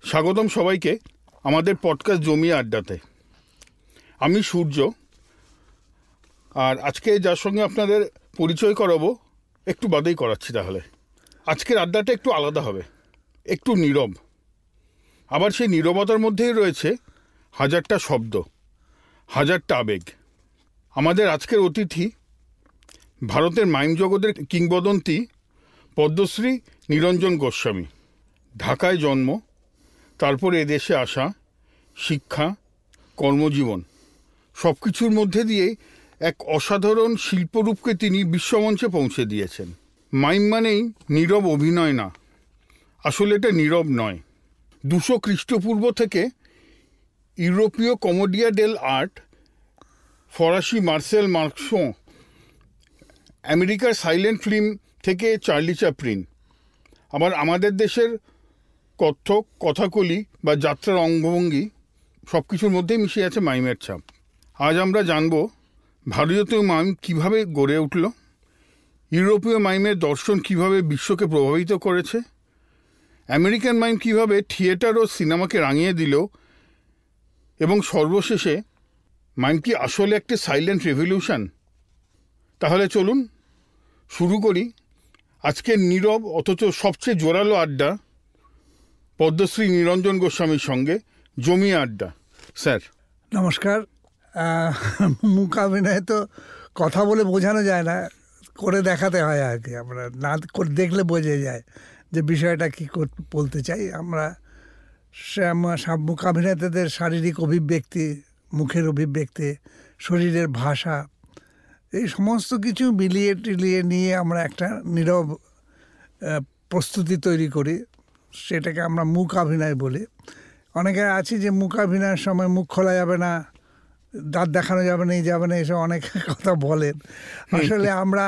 স্বাগতম সবাইকে আমাদের পডকাস্ট জমি আড্ডাতে। আমি সূর্য, আর আজকে যার সঙ্গে আপনাদের পরিচয় করাবো একটু বাদেই করাচ্ছি। তাহলে আজকের আড্ডাটা একটু আলাদা হবে, একটু নীরব। আবার সেই নীরবতার মধ্যেই রয়েছে হাজারটা শব্দ, হাজারটা আবেগ। আমাদের আজকের অতিথি ভারতের মাইম জগতের কিংবদন্তি পদ্মশ্রী নিরঞ্জন গোস্বামী। ঢাকায় জন্ম, তারপর এদেশে আসা, শিক্ষা, কর্মজীবন সব কিছুর মধ্যে দিয়ে এক অসাধারণ শিল্পরূপকে তিনি বিশ্বমঞ্চে পৌঁছে দিয়েছেন। মাইম মানেই নীরব অভিনয় না, আসলে এটা নীরব নয়। 200 খ্রিস্টপূর্ব থেকে ইউরোপীয় কমেডিয়া ডেল আর্ট, ফরাসি মার্সেল মার্কসো, আমেরিকার সাইলেন্ট ফিল্ম থেকে চার্লি চ্যাপলিন, আবার আমাদের দেশের কত্থক, কথাকলি বা যাত্রার অঙ্গভঙ্গি সব কিছুর মধ্যেই মিশে আছে মাইমের ছাপ। আজ আমরা জানব ভারতীয় মাইম কীভাবে গড়ে উঠল, ইউরোপীয় মাইমের দর্শন কীভাবে বিশ্বকে প্রভাবিত করেছে, আমেরিকান মাইম কীভাবে থিয়েটার ও সিনেমাকে রাঙিয়ে দিল, এবং সর্বশেষে মাইম কি আসলে একটি সাইলেন্ট রেভলিউশন। তাহলে চলুন শুরু করি আজকের নীরব অথচ সবচেয়ে জোরালো আড্ডা পদ্মশ্রী নিরঞ্জন গোস্বামীর সঙ্গে জমি আড্ডা। স্যার নমস্কার। মুখাভিনয় তো কথা বলে বোঝানো যায় না, করে দেখাতে হয় আর কি। আমরা না দেখলে বোঝা যায় যে বিষয়টা কী বলতে চাই। আমরা মুখাভিনেতাদের শারীরিক অভিব্যক্তি, মুখের অভিব্যক্তি, শরীরের ভাষা, এই সমস্ত কিছু মিলিয়ে টিলিয়ে নিয়ে আমরা একটা নীরব প্রস্তুতি তৈরি করি, সেটাকে আমরা মুখাভিনয় বলি। অনেকে আছে যে মুখাভিনয়ের সময় মুখ খোলা যাবে না, দাঁত দেখানো যাবে না, এই যাবে না, এসব অনেক কথা বলেন। আসলে আমরা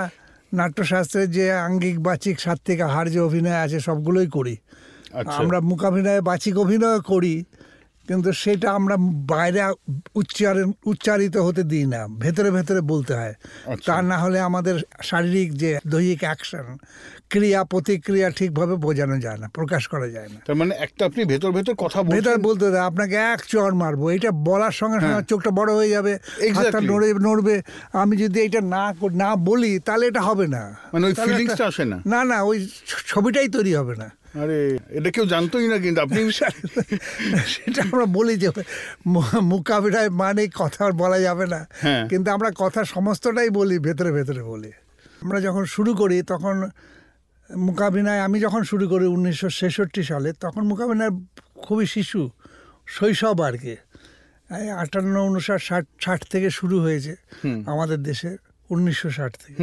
নাট্যশাস্ত্রের যে আঙ্গিক, বাচিক, সাত্ত্বিক, আহার যে অভিনয় আছে সবগুলোই করি। আমরা মুখাভিনয়ে বাচিক অভিনয় করি, কিন্তু সেটা আমরা বাইরে উচ্চারিত হতে দিই না, ভেতরে ভেতরে বলতে হয়। তা না হলে আমাদের শারীরিক যে দৈহিক অ্যাকশন, ক্রিয়া প্রতিক্রিয়া ঠিকভাবে বোঝানো যায় না, প্রকাশ করা যায় না। তার মানে একটা আপনি ভেতর ভেতর কথা ভেতর বলতে হবে, আপনাকে এক চর মারবো, এটা বলার সঙ্গে সঙ্গে চোখটা বড় হয়ে যাবে, হাতটা নড়বে। আমি যদি এটা না বলি তাহলে এটা হবে না, মানে ওই ফিলিংসটা আসে না। না, ওই ছবিটাই তৈরি হবে না। আরে এটা কেউ জানতোই না, কিন্তু আপনি সেটা আমরা বলি যে মুখাভিনয় মানে কথা বলা যাবে না, কিন্তু আমরা কথা সমস্তটাই বলি, ভেতরে ভেতরে বলি। আমরা যখন শুরু করি তখন মুখাভিনয়, আমি যখন শুরু করি 1966 সালে, তখন মুখাভিনয় খুবই শিশু, শৈশব আর কি। 58, 59, 60 থেকে শুরু হয়েছে আমাদের দেশে, 1960 থেকে।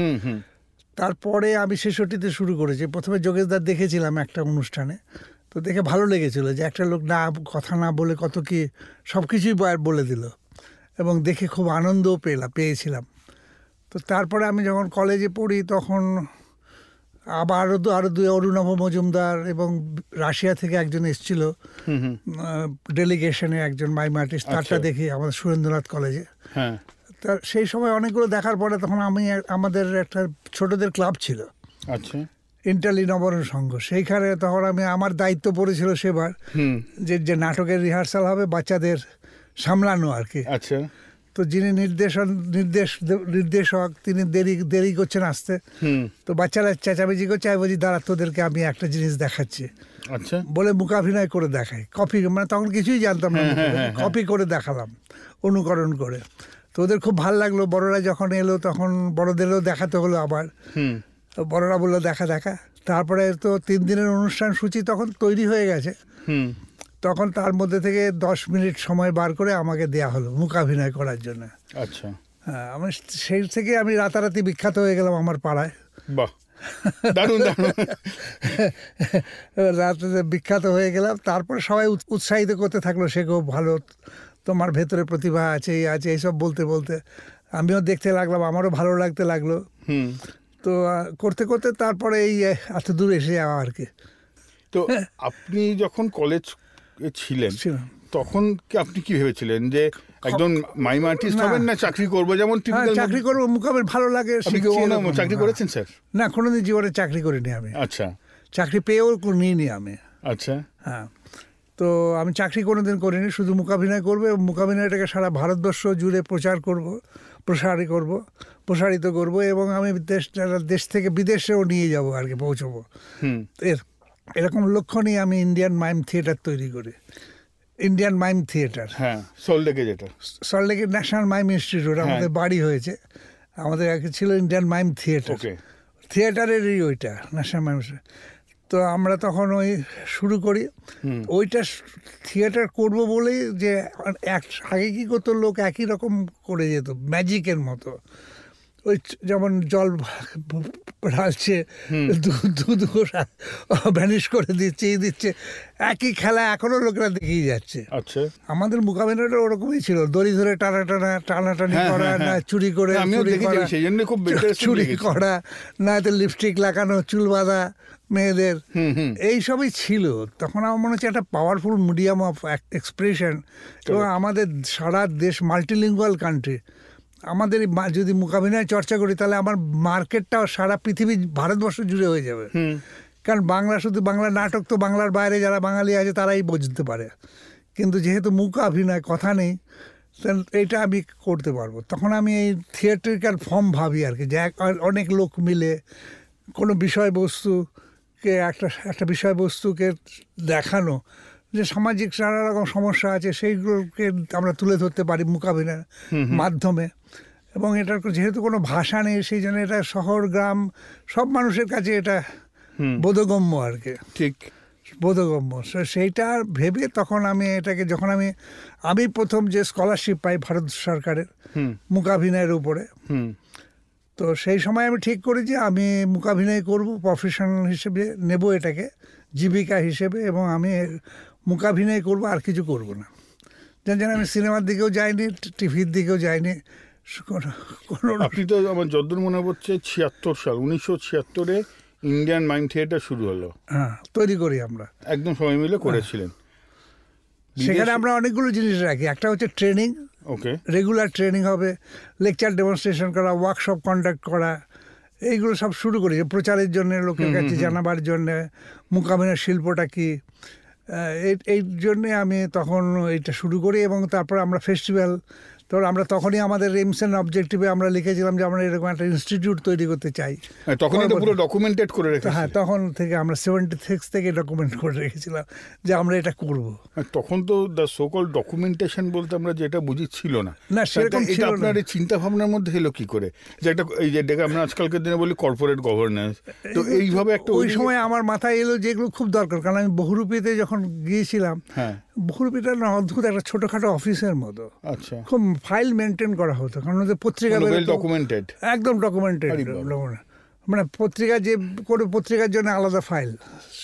তারপরে আমি 66-তে শুরু করেছি। প্রথমে যোগেশদার দেখেছিলাম একটা অনুষ্ঠানে, তো দেখে ভালো লেগেছিল যে একটা লোক কথা না বলে কত কি সব কিছুই বলে দিল, এবং দেখে খুব আনন্দও পেয়েছিলাম। তো তারপরে আমি যখন কলেজে পড়ি তখন আবার আরও দুই অরুণভ মজুমদার এবং রাশিয়া থেকে একজন এসেছিল ডেলিগেশনে, একজন মাইম আর্টিস্ট, তারটা দেখি আমাদের সুরেন্দ্রনাথ কলেজে। তা সেই সময় অনেকগুলো দেখার পরে তখন আমাদের একটা ছোটদের ক্লাব ছিল, আচ্ছা, ইন্টালি নবরণ সংঘ। সেইখানে তখন আমার দায়িত্ব পড়েছিল সেবার যে নাটকের রিহার্সাল হবে, বাচ্চাদের সামলানো আর কি। আচ্ছা। তো যিনি নির্দেশক তিনি দেরি করছেন আসতে, তো বাচ্চারা চেঁচামেচি করছে। আমি বলছি দাঁড়া, তোদেরকে আমি একটা জিনিস দেখাচ্ছি, আচ্ছা, বলে মুখাভিনয় করে দেখাই। কপি, মানে তখন কিছুই জানতাম না, কপি করে দেখালাম অনুকরণ করে। তো ওদের খুব ভালো লাগলো। বড়রা যখন এলো তখন বড়দেরও দেখাতে হলো আবার। বড়রা বললো দেখা। তারপরে তো 3 দিনের অনুষ্ঠান সূচি তখন তৈরি হয়ে গেছে। তখন তার মধ্যে থেকে 10 মিনিট সময় বার করে আমাকে দেয়া হলো মুখাভিনয় করার জন্য। আচ্ছা। আমি সেই থেকে আমি রাতারাতি বিখ্যাত হয়ে গেলাম আমার পাড়ায়। বাহ, দারুণ। রাতে বিখ্যাত হয়ে গেলাম। তারপরে সবাই উৎসাহিত করতে থাকলো, সে খুব ভালো, তোমার ভেতরে প্রতিভা আছে, এইসব বলতে বলতে আমিও দেখতে লাগলাম, আমারও ভালো লাগতে লাগলো। তো করতে করতে তারপরে এই এত দূর এসে যাওয়া আর কি। তো আপনি যখন কলেজ ছিলেন তখন কি আপনি কি ভেবেছিলেন যে একজন মাইম আর্টিস্ট হবেন, না চাকরি করবো? যেমন চাকরি করবো, মুখাবের ভালো লাগে। চাকরি করেছেন স্যার? না, কোনোদিন জীবনে চাকরি করিনি আমি। আচ্ছা। চাকরি পেয়েও নিইনি আমি। আচ্ছা। হ্যাঁ। তো আমি চাকরি কোনোদিন করিনি, শুধু মূকাভিনয় করবো এবং মূকাভিনয়টাকে সারা ভারতবর্ষ জুড়ে প্রসারিত করব এবং আমি দেশ থেকে বিদেশেও নিয়ে যাব আর কি, পৌঁছবো। এরকম লক্ষ্য নিয়ে আমি ইন্ডিয়ান মাইম থিয়েটার তৈরি করি। ইন্ডিয়ান মাইম থিয়েটার, হ্যাঁ, সল্টলেকে, যেটা সল্টলেকের ন্যাশনাল মাইম ইনস্টিটিউট আমাদের বাড়ি হয়েছে, আমাদের ছিল ইন্ডিয়ান মাইম থিয়েটার, থিয়েটারেরই ওইটা ন্যাশনাল মাইম। তো আমরা তখন ওই শুরু করি, ওইটা থিয়েটার করব বলেই যে আগে কী করতো লোক একই রকম করে যেত ম্যাজিকের মতো, ওই যেমন জল ঢালছে, দুধ ভ্যানিশ করে দিচ্ছে, একই খেলা এখনো লোকেরা দেখিয়ে যাচ্ছে। আচ্ছা, আমাদের মূকাভিনয়টা ওরকমই ছিল, দড়ি ধরে টানাটানি করা, না চুরি করা, না তো লিপস্টিক লাগানো, চুল বাঁধা মেয়েদের, এইসবই ছিল। তখন আমার মনে হচ্ছে একটা পাওয়ারফুল মিডিয়াম অফ এক্সপ্রেশন, এবং আমাদের সারা দেশ মাল্টিলিঙ্গুয়াল কান্ট্রি, আমাদের যদি মূকাভিনয় চর্চা করি তাহলে আমার মার্কেটটাও সারা পৃথিবী, ভারতবর্ষ জুড়ে হয়ে যাবে। কারণ শুধু বাংলা নাটক তো বাংলার বাইরে যারা বাঙালি আছে তারাই বুঝতে পারে, কিন্তু যেহেতু মূকাভিনয় কথা নেই, এইটা আমি করতে পারবো। তখন আমি এই থিয়েট্রিক্যাল ফর্ম ভাবি আর কি, যে অনেক লোক মিলে কোনো বিষয়বস্তুকে একটা বিষয়বস্তুকে দেখানো, যে সামাজিক নানা রকম সমস্যা আছে সেইগুলোকে আমরা তুলে ধরতে পারি মূকাভিনয়ের মাধ্যমে। এবং এটার যেহেতু কোনো ভাষা নেই, সেই জন্য এটা শহর গ্রাম সব মানুষের কাছে এটা বোধগম্য আর কি, ঠিক বোধগম্য। সেইটা ভেবে তখন আমি এটাকে, যখন আমি প্রথম যে স্কলারশিপ পাই ভারত সরকারের মূকাভিনয়ের উপরে, তো সেই সময় আমি ঠিক করি যে আমি মূকাভিনয় করব, প্রফেশনাল হিসেবে নেব এটাকে জীবিকা হিসেবে, এবং আমি মূকাভিনয় করব, আর কিছু করব না। যেন আমি সিনেমার দিকেও যাইনি, টিভির দিকেও যাইনি। আপনি তো আমার যতদূর মনে পড়ছে 1976 ইন্ডিয়ান মাইম থিয়েটার শুরু হলো। হ্যাঁ, তৈরি করি আমরা, একদম সবাই মিলে করেছিলেন। সেখানে আমরা অনেকগুলো জিনিস রাখি। একটা হচ্ছে ট্রেনিং, রেগুলার ট্রেনিং হবে, লেকচার ডেমনস্ট্রেশন করা, ওয়ার্কশপ কন্ডাক্ট করা, এইগুলো সব শুরু করি প্রচারের জন্য, লোকের কাছে জানাবার জন্যে মূকাভিনয় শিল্পটা কি, এই জন্যে আমি তখন এইটা শুরু করি। এবং তারপর আমরা ফেস্টিভ্যাল, তো আমরা তখনই আমাদের এইমস এন্ড অবজেক্টিভে আমরা লিখেছিলাম যে আমরা এরকম একটা ইনস্টিটিউট তৈরি করতে চাই। তখন এটা পুরো ডকুমেন্টেড করে রেখেছি। হ্যাঁ, তখন থেকে আমরা 76 থেকে ডকুমেন্ট করে রেখেছিলাম যে আমরা এটা করব। তখন তো দ্য সো কল ডকুমেন্টেশন বলতে আমরা যেটা বুঝি ছিল না, সেরকম ছিল না। আপনার এই চিন্তা ভাবনার মধ্যে এলো কি করে, যে একটা এই যেটাকে আমরা আজকালকার দিনে বলি কর্পোরেট গভর্নেন্স, তো এইভাবে একটা ওই সময় আমার মাথায় এলো যে এগুলো খুব দরকার। কারণ আমি বহুরূপীতে যখন গিয়েছিলাম, বহুরূপীটা না অদ্ভুত একটা ছোটখাটো অফিসের মতো, আচ্ছা, খুব ফাইল মেনটেন করা হতো। কারণ পত্রিকা ডকুমেন্টেড, একদম ডকুমেন্টেড, মানে পত্রিকা যে কোনো পত্রিকার জন্য আলাদা ফাইল,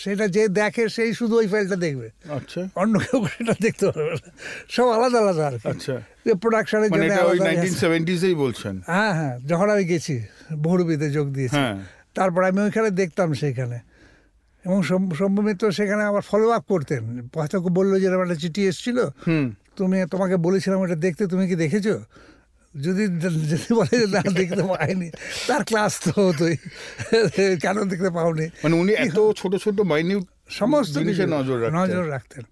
সেটা যে দেখে সেই শুধু ওই ফাইলটা দেখবে, আচ্ছা, অন্য কেউ সেটা দেখতে পারবে না, সব আলাদা আলাদা আর কি। আচ্ছা, প্রোডাকশনের জন্য 1970s বলছেন? হ্যাঁ হ্যাঁ, যখন আমি গেছি বহুরূপীতে যোগ দিয়েছি, তারপর আমি ওইখানে দেখতাম সেইখানে, এবং শম্ভু মিত্র সেখানে আবার ফলো আপ করতেন। হয়তো বললো যে একটা চিঠি এসেছিল, তোমাকে বলেছিলাম ওটা দেখতে, তুমি কি দেখেছো? যদি বলে যে না দেখতে পাইনি, তার ক্লাস তো হতোই, কেন দেখতে পাওনি। মানে উনি এত ছোট ছোট মাইনিউট সমস্ত কিছু নজর রাখতেন,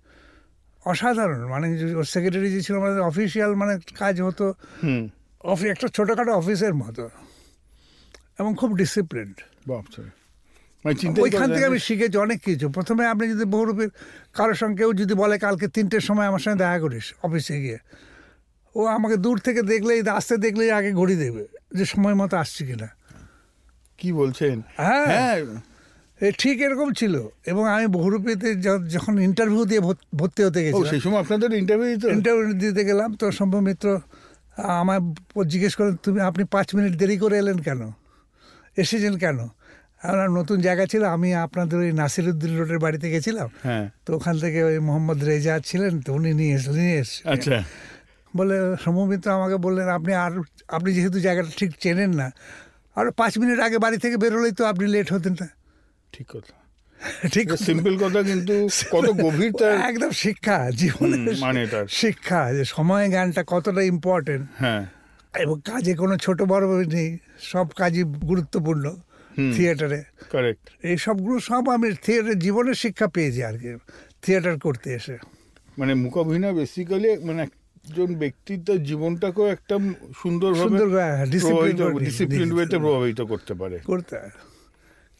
অসাধারণ। মানে ওর সেক্রেটারি যে ছিল আমাদের অফিসিয়াল, মানে কাজ হতো একটা ছোটোখাটো অফিসের মতো, এবং খুব ডিসিপ্লিনড। ওইখান থেকে আমি শিখেছি অনেক কিছু। প্রথমে আপনি যদি বহুরূপীর কারোর সঙ্গে কেউ যদি বলে কালকে 3টের সময় আমার সঙ্গে দেখা করিস অফিসে গিয়ে, ও আমাকে দূর থেকে দেখলেই, আসতে দেখলেই আগে ঘড়ি দেবে যে সময় মতো আসছি কিনা। কি বলছেন? হ্যাঁ, ঠিক এরকম ছিল। এবং আমি বহুরূপীতে যখন ইন্টারভিউ দিয়ে ভর্তি হতে গেছি, সেই সময় আপনাদের ইন্টারভিউ দিতে গেলাম, তো শম্ভু মিত্র আমার জিজ্ঞেস করেন, আপনি 5 মিনিট দেরি করে এলেন কেন, এসেছেন কেন? আমরা নতুন জায়গা ছিল, আমি আপনাদের ওই নাসিরুদ্দিন রোডের বাড়িতে গেছিলাম, তো ওখান থেকে ওই মোহাম্মদ রেজা ছিলেন, তো উনি নিয়ে এসেছেন। বলে শম্ভু মিত্র আমাকে বললেন, আপনি যেহেতু জায়গাটা ঠিক চেনেন না, আর 5 মিনিট আগে বাড়ি থেকে বেরোলেই তো আপনি লেট হতেন না। ঠিক কথা, ঠিক সিম্পল কথা, কিন্তু কত গভীর, একদম শিক্ষা, জীবনের মানে শিক্ষা, যে সময় জ্ঞানটা কতটা ইম্পর্টেন্ট। হ্যাঁ, এবং কাজে কোনো ছোট বড় নেই, সব কাজই গুরুত্বপূর্ণ থিয়েটারে। কারেক্ট। এই সবগুলো সব আমি থিয়েটারের জীবনের শিক্ষা পেয়েছি আর কি। থিয়েটার করতে এসে। মানে মূকাভিনয় বেসিক্যালি মানে একজন ব্যক্তির তার জীবনটাকেও একটা সুন্দরভাবে ডিসিপ্লিন ওয়েতে প্রভাবিত করতে পারে।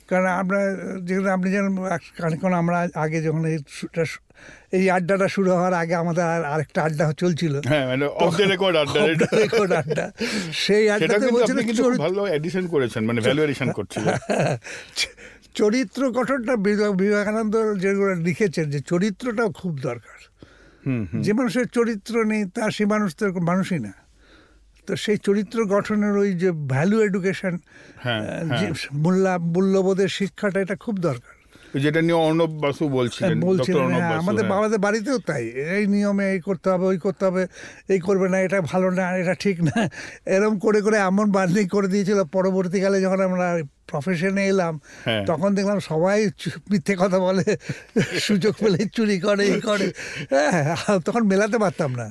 কারণ আমরা যেগুলো আপনি যেন আমরা আগে যখন এই আড্ডাটা শুরু হওয়ার আগে আমাদের আরেকটা আড্ডা চলছিল, আড্ডা, সেই আড্ডাতে ভালো এডিশন করেছেন, মানে ভ্যালু এডিশন করছিল। চরিত্র গঠনটা বিবেকানন্দ যেগুলো লিখেছেন যে চরিত্রটাও খুব দরকার। যে মানুষের চরিত্র নেই তার সেই মানুষ তো মানুষই না। তো সেই চরিত্র গঠনের ওই যে ভ্যালু এডুকেশন, মূল্যবোধের শিক্ষাটা, এটা খুব দরকার। যেটা নিয়ে অর্ণব বাসু বলছিলেন, আমাদের বাবাদের বাড়িতেও তাই, এই নিয়মে এই করতে হবে, ওই করতে হবে, এই করবে না, এটা ভালো না, এটা ঠিক না, এরকম করে করে এমন বার্নিং করে দিয়েছিল। পরবর্তীকালে যখন আমরা প্রফেশনে এলাম তখন দেখলাম সবাই মিথ্যে কথা বলে, সুযোগ পেলে চুরি করে, এই করে। তখন মেলাতে পারতাম না,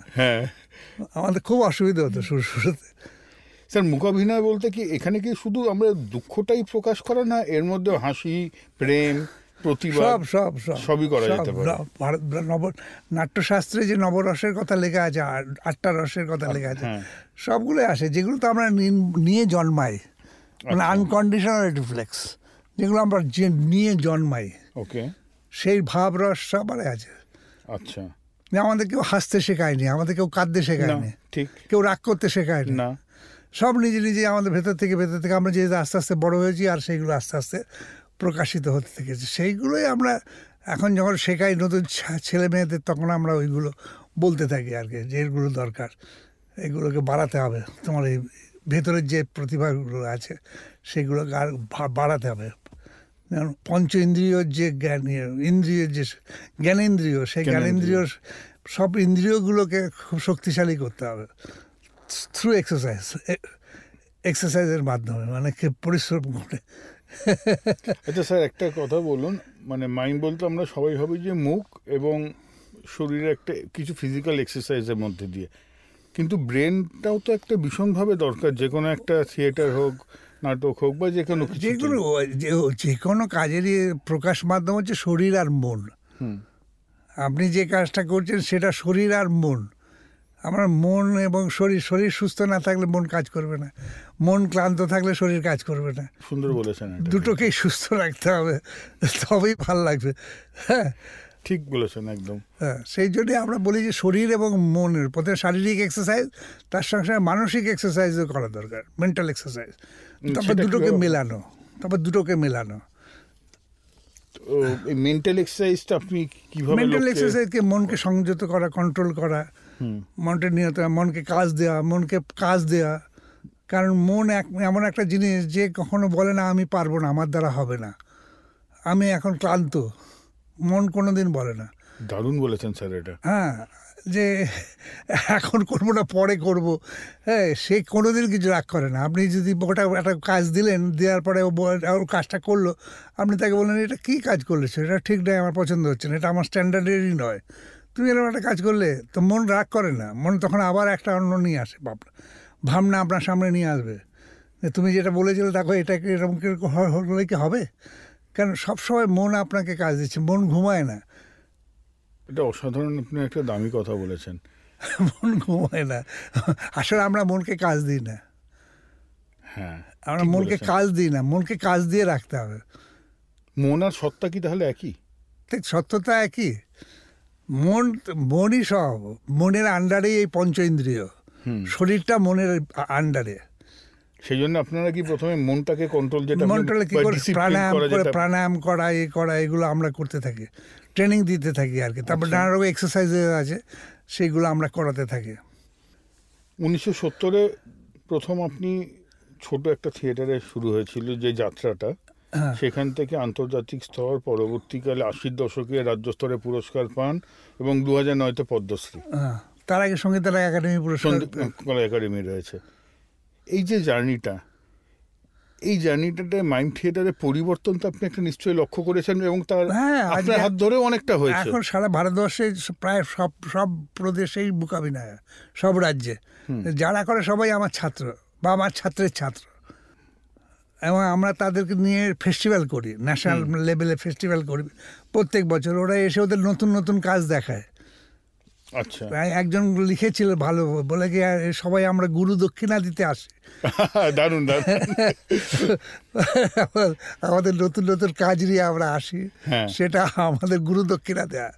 আমাদের খুব অসুবিধা হতো শুরুতে। স্যার, মূকাভিনয় বলতে কি এখানে কি শুধু আমরা দুঃখটাই প্রকাশ করা না, এর মধ্যে হাসি, প্রেম, প্রতিভা সবই করা যেতে পারে? নাট্যশাস্ত্রে যে নবরসের কথা লেখা আছে, 8টা রসের কথা লেখা আছে, সবগুলো আসে, যেগুলো তো আমরা নিয়ে জন্মাই, মানে আনকন্ডিশনাল রিফ্লেক্স, যেগুলো আমরা নিয়ে জন্মাই, ওকে, সেই ভাব রস সবারই আছে। আচ্ছা, আমাদের কেউ হাসতে শেখায়নি, আমাদের কেউ কাঁদতে শেখায়নি, ঠিক, কেউ রাগ করতে শেখায়নি, না, সব নিজে নিজে আমাদের ভেতর থেকে আমরা যেহেতু আস্তে আস্তে বড় হয়েছি, আর সেইগুলো আস্তে আস্তে প্রকাশিত হতে থেকেছে। সেইগুলোই আমরা এখন যখন শেখাই নতুন ছেলে মেয়েদের, তখন আমরা ওইগুলো বলতে থাকি আর কি, যে এগুলো দরকার, এগুলোকে বাড়াতে হবে, তোমার এই ভেতরের যে প্রতিভাগুলো আছে সেগুলোকে আর বাড়াতে হবে। যেমন পঞ্চ ইন্দ্রিয়র যে ইন্দ্রিয়ের যে জ্ঞানেন্দ্রিয়, সেই জ্ঞানেন্দ্রিয় সব ইন্দ্রিয়গুলোকে খুব শক্তিশালী করতে হবে থ্রু এক্সারসাইজের মাধ্যমে, মানে পরিশ্রম করে। আচ্ছা স্যার, একটা কথা বলুন, মানে মাইন্ড বলতে আমরা সবাই ভাবি যে মুখ এবং শরীরে একটা কিছু ফিজিক্যাল এক্সারসাইজের মধ্যে দিয়ে, কিন্তু ব্রেনটাও তো একটা ভীষণভাবে দরকার, যে কোনো একটা থিয়েটার হোক, নাটক হোক, বা যে কোনো যে কোনো কাজেরই প্রকাশ মাধ্যম হচ্ছে শরীর আর মন। আপনি যে কাজটা করছেন সেটা শরীর আর মন। আমার মন এবং শরীর সুস্থ না থাকলে মন কাজ করবে না, মন ক্লান্ত থাকলে শরীর কাজ করবে না। সুন্দর বলেছেন, দুটোকেই সুস্থ রাখতে হবে, তবেই ভালো লাগবে। হ্যাঁ, ঠিক বলেছেন একদম। হ্যাঁ, সেই জন্যই আমরা বলি যে শরীর এবং মনের প্রথমে শারীরিক এক্সারসাইজ, তার সঙ্গে সঙ্গে মানসিক এক্সারসাইজও করা দরকার, মেন্টাল এক্সারসাইজ। তারপর দুটোকে মেলানো। মেন্টাল এক্সারসাইজটা আপনি কিভাবে? মেন্টাল এক্সারসাইজকে মনকে সংযত করা, কন্ট্রোল করা, মনকে নিয়ত, মনকে কাজ দেওয়া। কারণ মন এমন একটা জিনিস যে কখনো বলে না আমি পারবো না, আমার দ্বারা হবে না, আমি এখন ক্লান্ত, মন কোনোদিন বলে না। দারুণ বলেছেন স্যার এটা। হ্যাঁ, যে এখন করবো না, পরে করব, হ্যাঁ, সে কোনোদিন কিছু রাগ করে না। আপনি যদি ওটা একটা কাজ দিলেন, দেওয়ার পরে ওর কাজটা করলো, আপনি তাকে বললেন এটা কী কাজ করলে, এটা ঠিক নয়, আমার পছন্দ হচ্ছে না, এটা আমার স্ট্যান্ডার্ডেরই নয়, তুমি এরকম একটা কাজ করলে, তো মন রাগ করে না, মন তখন আবার একটা অন্য নিয়ে আসে, ভাবনা আপনার সামনে নিয়ে আসবে, তুমি যেটা বলেছিলে দেখো এটাকে এরকম হলে কি হবে। কারণ সবসময় মন আপনাকে কাজ দিচ্ছে, মন ঘুমায় না। এটা অসাধারণ, আপনি একটা দামি কথা বলেছেন। মন ঘুমায় না, আসলে আমরা মনকে কাজ দিই না। হ্যাঁ, আমরা মনকে কাজ দিই না, মনকে কাজ দিয়ে রাখতে হবে। মন আর সত্তা কি তাহলে একই? ঠিক, সত্যতা একই। মনই সব, মনের আন্ডারেই এই পঞ্চ ইন্দ্রিয়, শরীরটা মনের আন্ডারে। সেই জন্য আপনারা কি প্রথমে মনটাকে কন্ট্রোল, যেটা মনটাকে কি করে প্রাণায়াম করা, এগুলো আমরা করতে থাকি, ট্রেনিং দিতে থাকি আর কি। তারপর নানা রকম এক্সারসাইজ আছে, সেইগুলো আমরা করাতে থাকি। 1970-এ প্রথম আপনি ছোট একটা থিয়েটারে শুরু হয়েছিল যে যাত্রাটা, সেখান থেকে আন্তর্জাতিক স্তর, পরবর্তীকালে 80-র দশকে রাজ্য স্তরে পুরস্কার পান এবং 2009-তে পদ্মশ্রী। তার আগে সঙ্গীত একাডেমি পুরস্কার, একাডেমি রয়েছে। এই যে জার্নিটাতে মাইম থিয়েটারের পরিবর্তন তো আপনি একটা নিশ্চয়ই লক্ষ্য করেছেন, এবং তার আপনার হাত ধরেও অনেকটা হয়েছে। এখন সারা ভারতবর্ষে প্রায় সব প্রদেশেই মূকাভিনয়, সব রাজ্যে যারা করে সবাই আমার ছাত্র বা আমার ছাত্রের ছাত্র। এবং আমরা তাদেরকে নিয়ে ফেস্টিভ্যাল করি, ন্যাশনাল লেভেলে ফেস্টিভ্যাল করি প্রত্যেক বছর। ওরা এসে ওদের নতুন নতুন কাজ দেখায়। আচ্ছা, একজন লিখেছিল ভালো, বলে কি সবাই আমরা গুরু দক্ষিণা দিতে আসি। দারুণ দারুণ। আমাদের নতুন নতুন কাজ নিয়ে আমরা আসি, সেটা আমাদের গুরু দক্ষিণা দেয়া।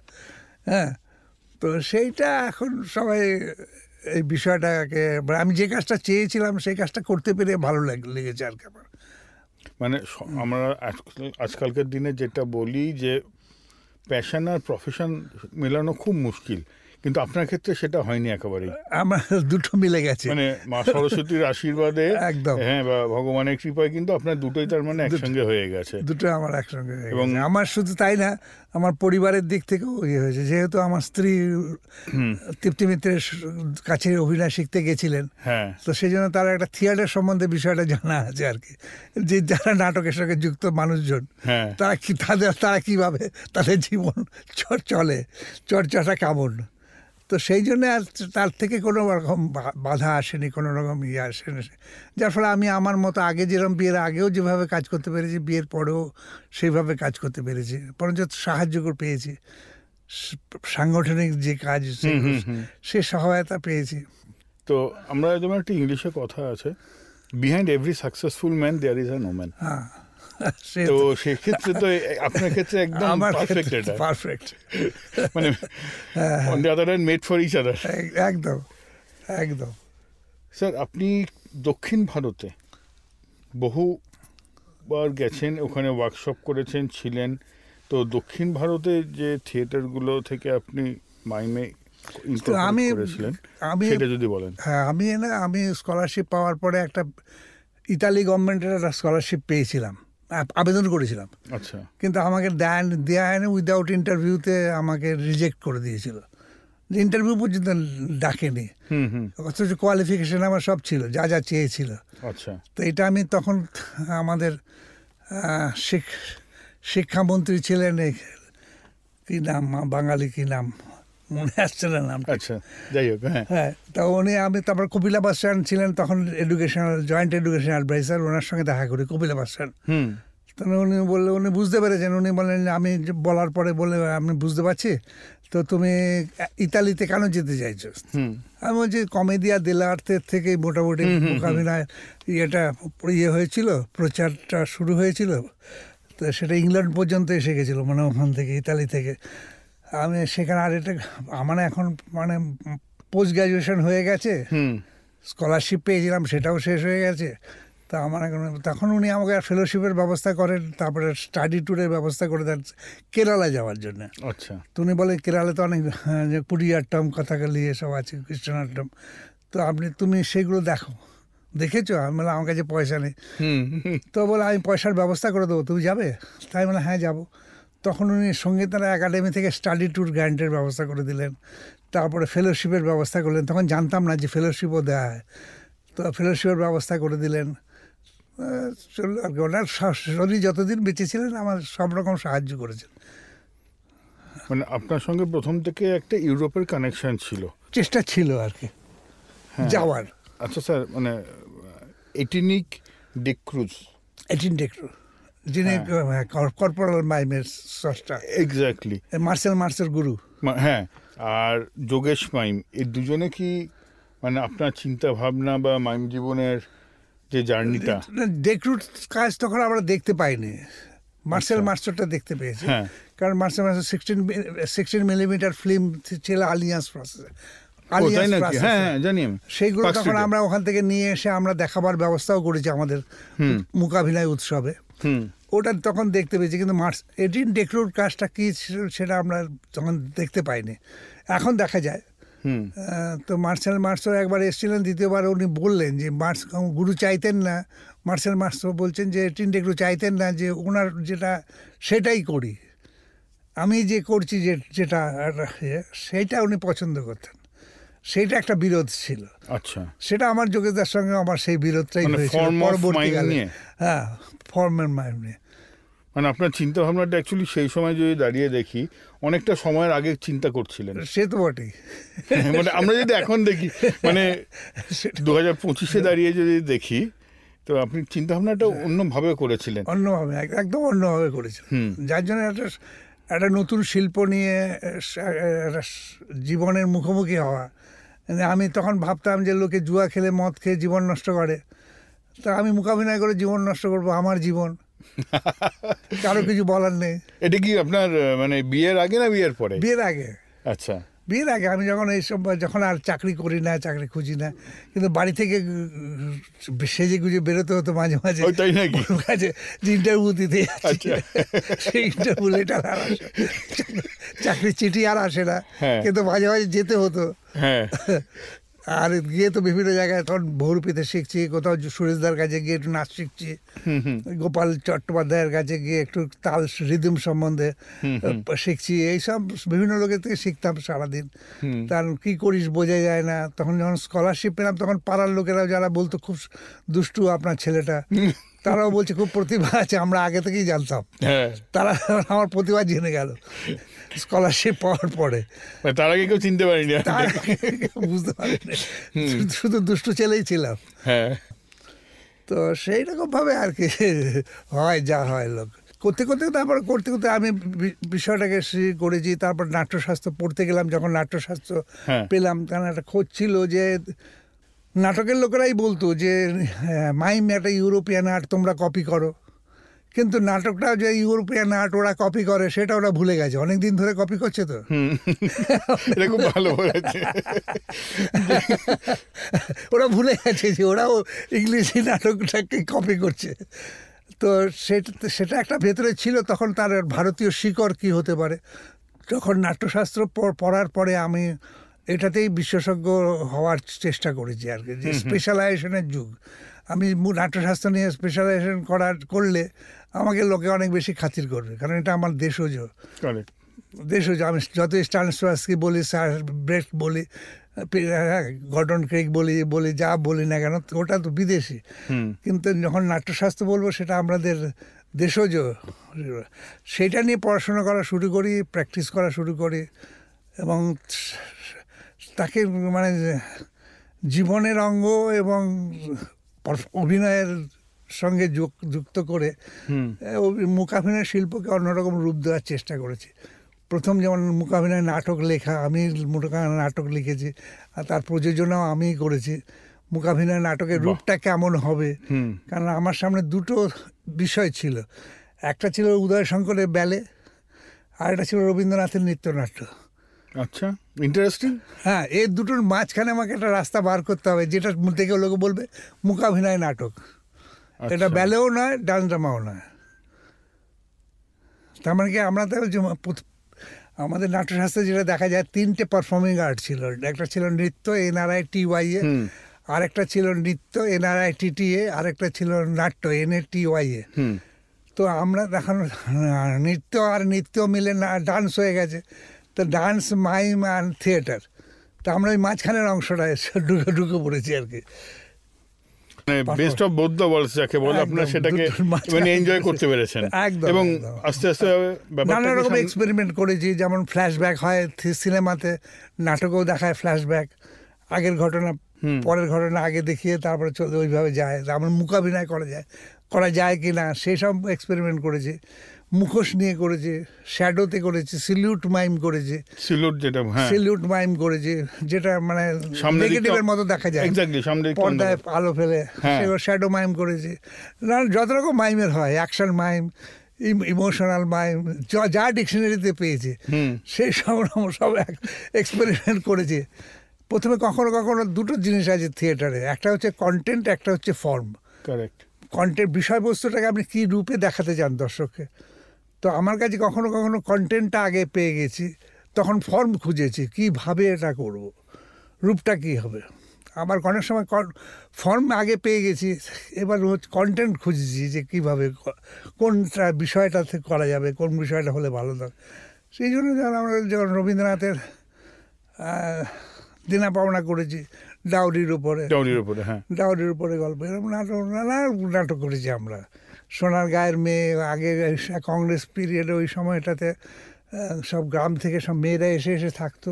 হ্যাঁ, তো সেইটা এখন সবাই এই বিষয়টাকে, আমি যে কাজটা চেয়েছিলাম সেই কাজটা করতে পেরে ভালো লেগেছে আর কি আমার। মানে আমরা আজকালকার দিনে যেটা বলি যে প্যাশন আর প্রফেশন মেলানো খুব মুশকিল, কিন্তু আপনার ক্ষেত্রে সেটা হয়নি একেবারেই। আমার দুটো মিলে গেছে, মানে মা সরস্বতীর আশীর্বাদে একদম, হ্যাঁ, বা ভগবানের কৃপায় কিন্তু আপনার দুটোই তার মানে একসঙ্গে হয়ে গেছে। দুটো আমার একসঙ্গে হয়ে গেছে। এবং আমার শুধু তাই না, আমার পরিবারের দিক থেকেও ইয়ে হয়েছে। যেহেতু আমার স্ত্রী তৃপ্তি মিত্রের কাছে অভিনয় শিখতে গেছিলেন, তো সেই জন্য তার একটা থিয়েটার সম্বন্ধে বিষয়টা জানা আছে আর কি, যে যারা নাটকের সঙ্গে যুক্ত মানুষজন তারা কিভাবে তাদের জীবন চলে, চর্চাটা কেমন। তো সেই জন্য আর তার থেকে কোনো রকম বাধা আসেনি, কোনো রকম ইয়ে আসেনি, যার ফলে আমি আমার মতো আগে যেরকম বিয়ের আগেও যেভাবে কাজ করতে পেরেছি, বিয়ের পরেও সেইভাবে কাজ করতে পেরেছি, বরঞ্চ সাহায্য পেয়েছি। সাংগঠনিক যে কাজ সে সহায়তা পেয়েছি। তো আমরা যেমন একটা ইংলিশে কথা আছে, behind every successful man there is an woman. হ্যাঁ, তো সেক্ষেত্রে তো আপনার ক্ষেত্রে একদম পারফেক্ট, এটা পারফেক্ট, মানে on the other hand made for each other. একদম একদম। স্যার, আপনি দক্ষিণ ভারতে বহুবার গেছেন, ওখানে ওয়ার্কশপ করেছেন, ছিলেন। তো দক্ষিণ ভারতে যে থিয়েটারগুলো থেকে আপনি মাইমে সেটা যদি বলেন। হ্যাঁ, আমি স্কলারশিপ পাওয়ার পরে একটা ইতালি গভর্নমেন্টের একটা স্কলারশিপ পেয়েছিলাম, আবেদন করেছিলাম। আচ্ছা, কিন্তু আমাকে দেওয়া হয়নি, উইদাউট ইন্টারভিউতে আমাকে রিজেক্ট করে দিয়েছিল, ইন্টারভিউ পর্যন্ত ডাকেনি, অথচ কোয়ালিফিকেশন আমার সব ছিল, যা যা চেয়েছিল। আচ্ছা, তো এটা আমি তখন আমাদের শিক্ষামন্ত্রী ছিলেন, কি নাম, বাঙালি কি নাম মনে আসছে না নাম। আচ্ছা, যাই হোক। হ্যাঁ, তা আমি তারপর কপিলা বাসস্ট্যান্ড ছিলেন তখন এডুকেশনাল, জয়েন্ট এডুকেশন অ্যাডভাইজার, ওনার সঙ্গে দেখা করি কপিলা বাসস্ট্যান্ড। তখন উনি বুঝতে পেরেছেন, উনি বললেন, আমি বলার পরে বলে, আমি বুঝতে পারছি, তো তুমি ইতালিতে কেন যেতে চাইছো? আমি বলছি, কমেডিয়া দেলার্থের থেকে মোটামুটি মোকাবিলায় ইয়ে হয়েছিল, প্রচারটা শুরু হয়েছিল, তো সেটা ইংল্যান্ড পর্যন্ত এসে গেছিলো, মানে ওখান থেকে, ইতালি থেকে। আমি সেখানে, আর এটা আমার এখন মানে পোস্ট গ্র্যাজুয়েশন হয়ে গেছে, স্কলারশিপ পেয়েছিলাম, সেটাও শেষ হয়ে গেছে। তা আমার এখন, তখন উনি আমাকে ফেলোশিপের ব্যবস্থা করেন, তারপরে স্টাডি ট্যুরের ব্যবস্থা করে দেন কেরালা যাওয়ার জন্য। আচ্ছা, তো উনি বলে, কেরালা তো অনেক কুড়িয়াট্টম, কথাকালি এসব আছে, কৃষ্ণনাট্যম, তো তুমি সেগুলো দেখেছো? আমি বললাম, আমার কাছে পয়সা নেই। তো বলে, আমি পয়সার ব্যবস্থা করে দেবো, তুমি যাবে? তাই বলে, হ্যাঁ যাবো। তখন উনি সঙ্গীতনাট্য একাডেমি থেকে স্টাডি ট্যুর গ্র্যান্টের ব্যবস্থা করে দিলেন, তারপরে ফেলোশিপের ব্যবস্থা করলেন। তখন জানতাম না যে ফেলোশিপও দেওয়া হয়, তো ফেলোশিপের ব্যবস্থা করে দিলেন। চললো আর কি। ওনার উনি যতদিন বেঁচে ছিলেন আমার সব রকম সাহায্য করেছেন। মানে আপনার সঙ্গে প্রথম থেকে একটা ইউরোপের কানেকশন ছিল, চেষ্টা ছিল আর কি যাওয়ার। আচ্ছা স্যার, মানে এটিনিক ডে ক্রুজ, যিনি কর্পোরাল মাইমের স্রষ্টা, এক্স্যাক্টলি, মার্সেল মার্সের গুরু। হ্যাঁ, আর যোগেশ মাইম, এই দুজনে কি মানে আপনার চিন্তা ভাবনা বা মাইম জীবনের যে জার্নিটা? ডেক্রুট কাজ তখন আমরা দেখতে পাইনি, মার্সেল মার্সেলটা দেখতে পেয়েছি, কারণ মার্সেল মার্সেল 16 মিলিমিটার ফিল্ম ছিল আলিয়ান্স প্রসেসে, সেইগুলো তখন আমরা ওখান থেকে নিয়ে এসে আমরা দেখাবার ব্যবস্থাও করেছি আমাদের মূকাভিনয় উৎসবে, ওটা তখন দেখতে পেয়েছি। কিন্তু এডিন ডেক্রুট কাজটা কি সেটা আমরা তখন দেখতে পাইনি, এখন দেখা যায়। তো মার্সেল মার্সো একবার এসেছিলেন, দ্বিতীয়বার উনি বললেন যে গুরু চাইতেন না, মার্সেল মার্সো বলছেন যে এডিন ডেক্রুট চাইতেন না যে ওনার যেটা সেটাই করি, আমি যে করছি যেটা সেইটা উনি পছন্দ করতেন, সেইটা একটা বিরোধ ছিল। আচ্ছা, সেটা আমার যোগেশদার সঙ্গে আমার সেই বিরোধটাই হয়েছিল পরবর্তীকালে। হ্যাঁ, ফর্মের মাইন্ড নিয়ে। মানে আপনার চিন্তা ভাবনাটা অ্যাকচুয়ালি সেই সময় যদি দাঁড়িয়ে দেখি অনেকটা সময়ের আগে চিন্তা করছিলেন। সে তো বটেই, মানে আমরা যদি এখন দেখি, মানে 2025-এ দাঁড়িয়ে যদি দেখি, তো আপনি চিন্তা ভাবনাটা অন্যভাবে করেছিলেন? অন্যভাবে, একদম অন্যভাবে করেছিলেন, যার জন্য একটা নতুন শিল্প নিয়ে একটা জীবনের মুখোমুখি হওয়া। আমি তখন ভাবতাম যে লোকে জুয়া খেলে মদ খেয়ে জীবন নষ্ট করে, তা আমি মোকাবিলা করে জীবন নষ্ট করবো, আমার জীবন, কারো কিছু বলার নেই। এটা কি আপনার মানে বিয়ের আগে না বিয়ের পরে? বিয়ের আগে। আচ্ছা, বিয়ের আগে আমি যখন আর চাকরি করি না, চাকরি খুঁজি না, কিন্তু বাড়ি থেকে সেজে গুজে বেরোতে হতো মাঝে মাঝে, তাই নাকি? কাছে ইন্টারভিউ দিতে, সেই ইন্টারভিউ লেটার আর আসে, চাকরির চিঠি আর আসে না, কিন্তু মাঝে মাঝে যেতে হতো। আর গিয়ে তো বিভিন্ন জায়গায় তখন বহুরূপীতে শিখছি, কোথাও সুরেশদার কাছে গিয়ে একটু নাচ শিখছি, গোপাল চট্টোপাধ্যায়ের কাছে গিয়ে একটু তাল রিদম সম্বন্ধে শিখছি, এইসব বিভিন্ন লোকের থেকে শিখতাম সারাদিন। তার কি করিস বোঝা যায় না। তখন যখন স্কলারশিপ পেলাম তখন পাড়ার লোকেরাও যারা বলতো খুব দুষ্টু আপনার ছেলেটা, তারাও বলছে খুব প্রতিভা আছে, আমরা আগে থেকেই জানতাম। তারা আমার প্রতিভা জেনে গেল স্কলারশিপ পাওয়ার পরে। তার আগে কেউ চিনতে পারিনি, বুঝতে পারিনি, শুধু দুষ্টু ছেলেই ছিলাম। তো সেই রকম ভাবে আর কি হয়, যা হয় লোক করতে করতে, তারপর করতে করতে আমি বিষয়টাকে করেছি। তারপর নাট্যশাস্ত্র পড়তে গেলাম, যখন নাট্যশাস্ত্র পেলাম, কারণ একটা খোঁজ ছিল যে নাটকের লোকেরাই বলতো যে মাইম একটা ইউরোপিয়ান আর্ট, তোমরা কপি করো, কিন্তু নাটকটা যে ইউরোপিয়ান আর্ট ওরা কপি করে সেটা ওরা ভুলে গেছে, অনেক দিন ধরে কপি করছে। তো খুব ভালো বলেছে, ওরা ভুলে গেছে যে ওরাও ইংলিশি নাটকটাকে কপি করছে। তো সেটা একটা ভেতরে ছিল। তখন তার ভারতীয় শিকড় কি হতে পারে, যখন নাট্যশাস্ত্র পড়ার পরে আমি এটাতেই বিশেষজ্ঞ হওয়ার চেষ্টা করেছি আর কি, যে স্পেশালাইজেশনের যুগ। আমি নাট্যশাস্ত্র নিয়ে স্পেশালাইজেশন করলে আমাকে লোকে অনেক বেশি খাতির করবে, কারণ এটা আমার দেশজ। আমি যত স্টানস্ট্রাস্কি বলি, স্যার ব্রেট বলি, গর্ডন ক্রেগ বলি যা বলি না কেন, ওটা তো বিদেশি। কিন্তু যখন নাট্যশাস্ত্র বলবো সেটা আমাদের দেশজ, সেটা নিয়ে পড়াশোনা করা শুরু করি, প্র্যাকটিস করা শুরু করি, এবং তাকে মানে জীবনের অঙ্গ এবং অভিনয়ের সঙ্গে যুক্ত করে মূকাভিনয় শিল্পকে অন্যরকম রূপ দেওয়ার চেষ্টা করেছি। প্রথম যেমন মূকাভিনয় নাটক লেখা, আমি নাটক লিখেছি, আর তার প্রযোজনাও আমিই করেছি। মূকাভিনয় নাটকের রূপটা কেমন হবে, কারণ আমার সামনে দুটো বিষয় ছিল, একটা ছিল উদয় শঙ্করের ব্যালে, আর একটা ছিল রবীন্দ্রনাথের নৃত্যনাট্য। আচ্ছা, ইন্টারেস্টিং। হ্যাঁ, এই দুটোর মাঝখানে আমাকে একটা রাস্তা বার করতে হবে, যেটা থেকে লোকে বলবে মূকাভিনয় নাটক। এটা ব্যালেও নয়, ডান্স ড্রামাও নয়। তার মানে কি, আমরা তো আমাদের নাট্যশাস্ত্রে যেটা দেখা যায়, তিনটে পারফর্মিং আর্ট ছিল। একটা ছিল নৃত্য NRITYA, আরেকটা ছিল নৃত্য NRITTA, আরেকটা ছিল নাট্য NATYA। তো আমরা দেখানো নৃত্য আর নৃত্য মিলে ডান্স হয়ে গেছে, তো ডান্স, মাইম আর থিয়েটার। তো আমরা ওই মাঝখানের অংশটা ঢুকে পড়েছি আর কি, best of both the worlds যাকে বলে, আপনারা সেটাকে মানে এনজয় করতে পেরেছেন। একদম। এবং আস্তে আস্তে নানা রকম এক্সপেরিমেন্ট করেছি, যেমন ফ্ল্যাশব্যাক হয় সিনেমাতে, নাটকেও দেখায় ফ্ল্যাশব্যাক, আগের ঘটনা পরের ঘটনা আগে দেখিয়ে তারপরে চলতে ওইভাবে যায়। আমার মূকাভিনয় করা যায় কি না সেই সব এক্সপেরিমেন্ট করেছি। মুখোশ নিয়ে করেছি, শ্যাডোতে করেছি, সিলিউট মাইম করেছি, সিলিউট মাইম করেছি, যেটা মানে নেগেটিভের মতো দেখা যায়, পর্দায় আলো ফেলে, সেগুলো শ্যাডো মাইম করেছি। যত রকম মাইমের হয়, অ্যাকশন মাইম, ইমোশনাল মাইম, যা ডিকশনারিতে পেয়েছি সেই সব এক্সপেরিমেন্ট করেছি। প্রথমে কখনো কখনো দুটো জিনিস আছে থিয়েটারে, একটা হচ্ছে কন্টেন্ট, একটা হচ্ছে ফর্ম। কারেক্ট। কন্টেন্ট, বিষয়বস্তুটাকে আপনি কী রূপে দেখাতে চান দর্শককে। তো আমার কাছে কখনো কখনো কন্টেন্টটা আগে পেয়ে গেছি, তখন ফর্ম খুঁজেছি, কীভাবে এটা করব, রূপটা কী হবে। আবার অনেক সময় ফর্ম আগে পেয়ে গেছি, এবার কন্টেন্ট খুঁজেছি যে কীভাবে, কোনটা বিষয়টাতে করা যাবে, কোন বিষয়টা হলে ভালো থাকে। সেই জন্য যখন রবীন্দ্রনাথের দেনা পাওনা করেছি, ডাউরির উপরে গল্প, এরকম নাটক করেছি আমরা। সোনার গায়ের মেয়ে, আগে কংগ্রেস পিরিয়ডে, ওই সময়টাতে সব গ্রাম থেকে সব মেয়েরা এসে থাকতো,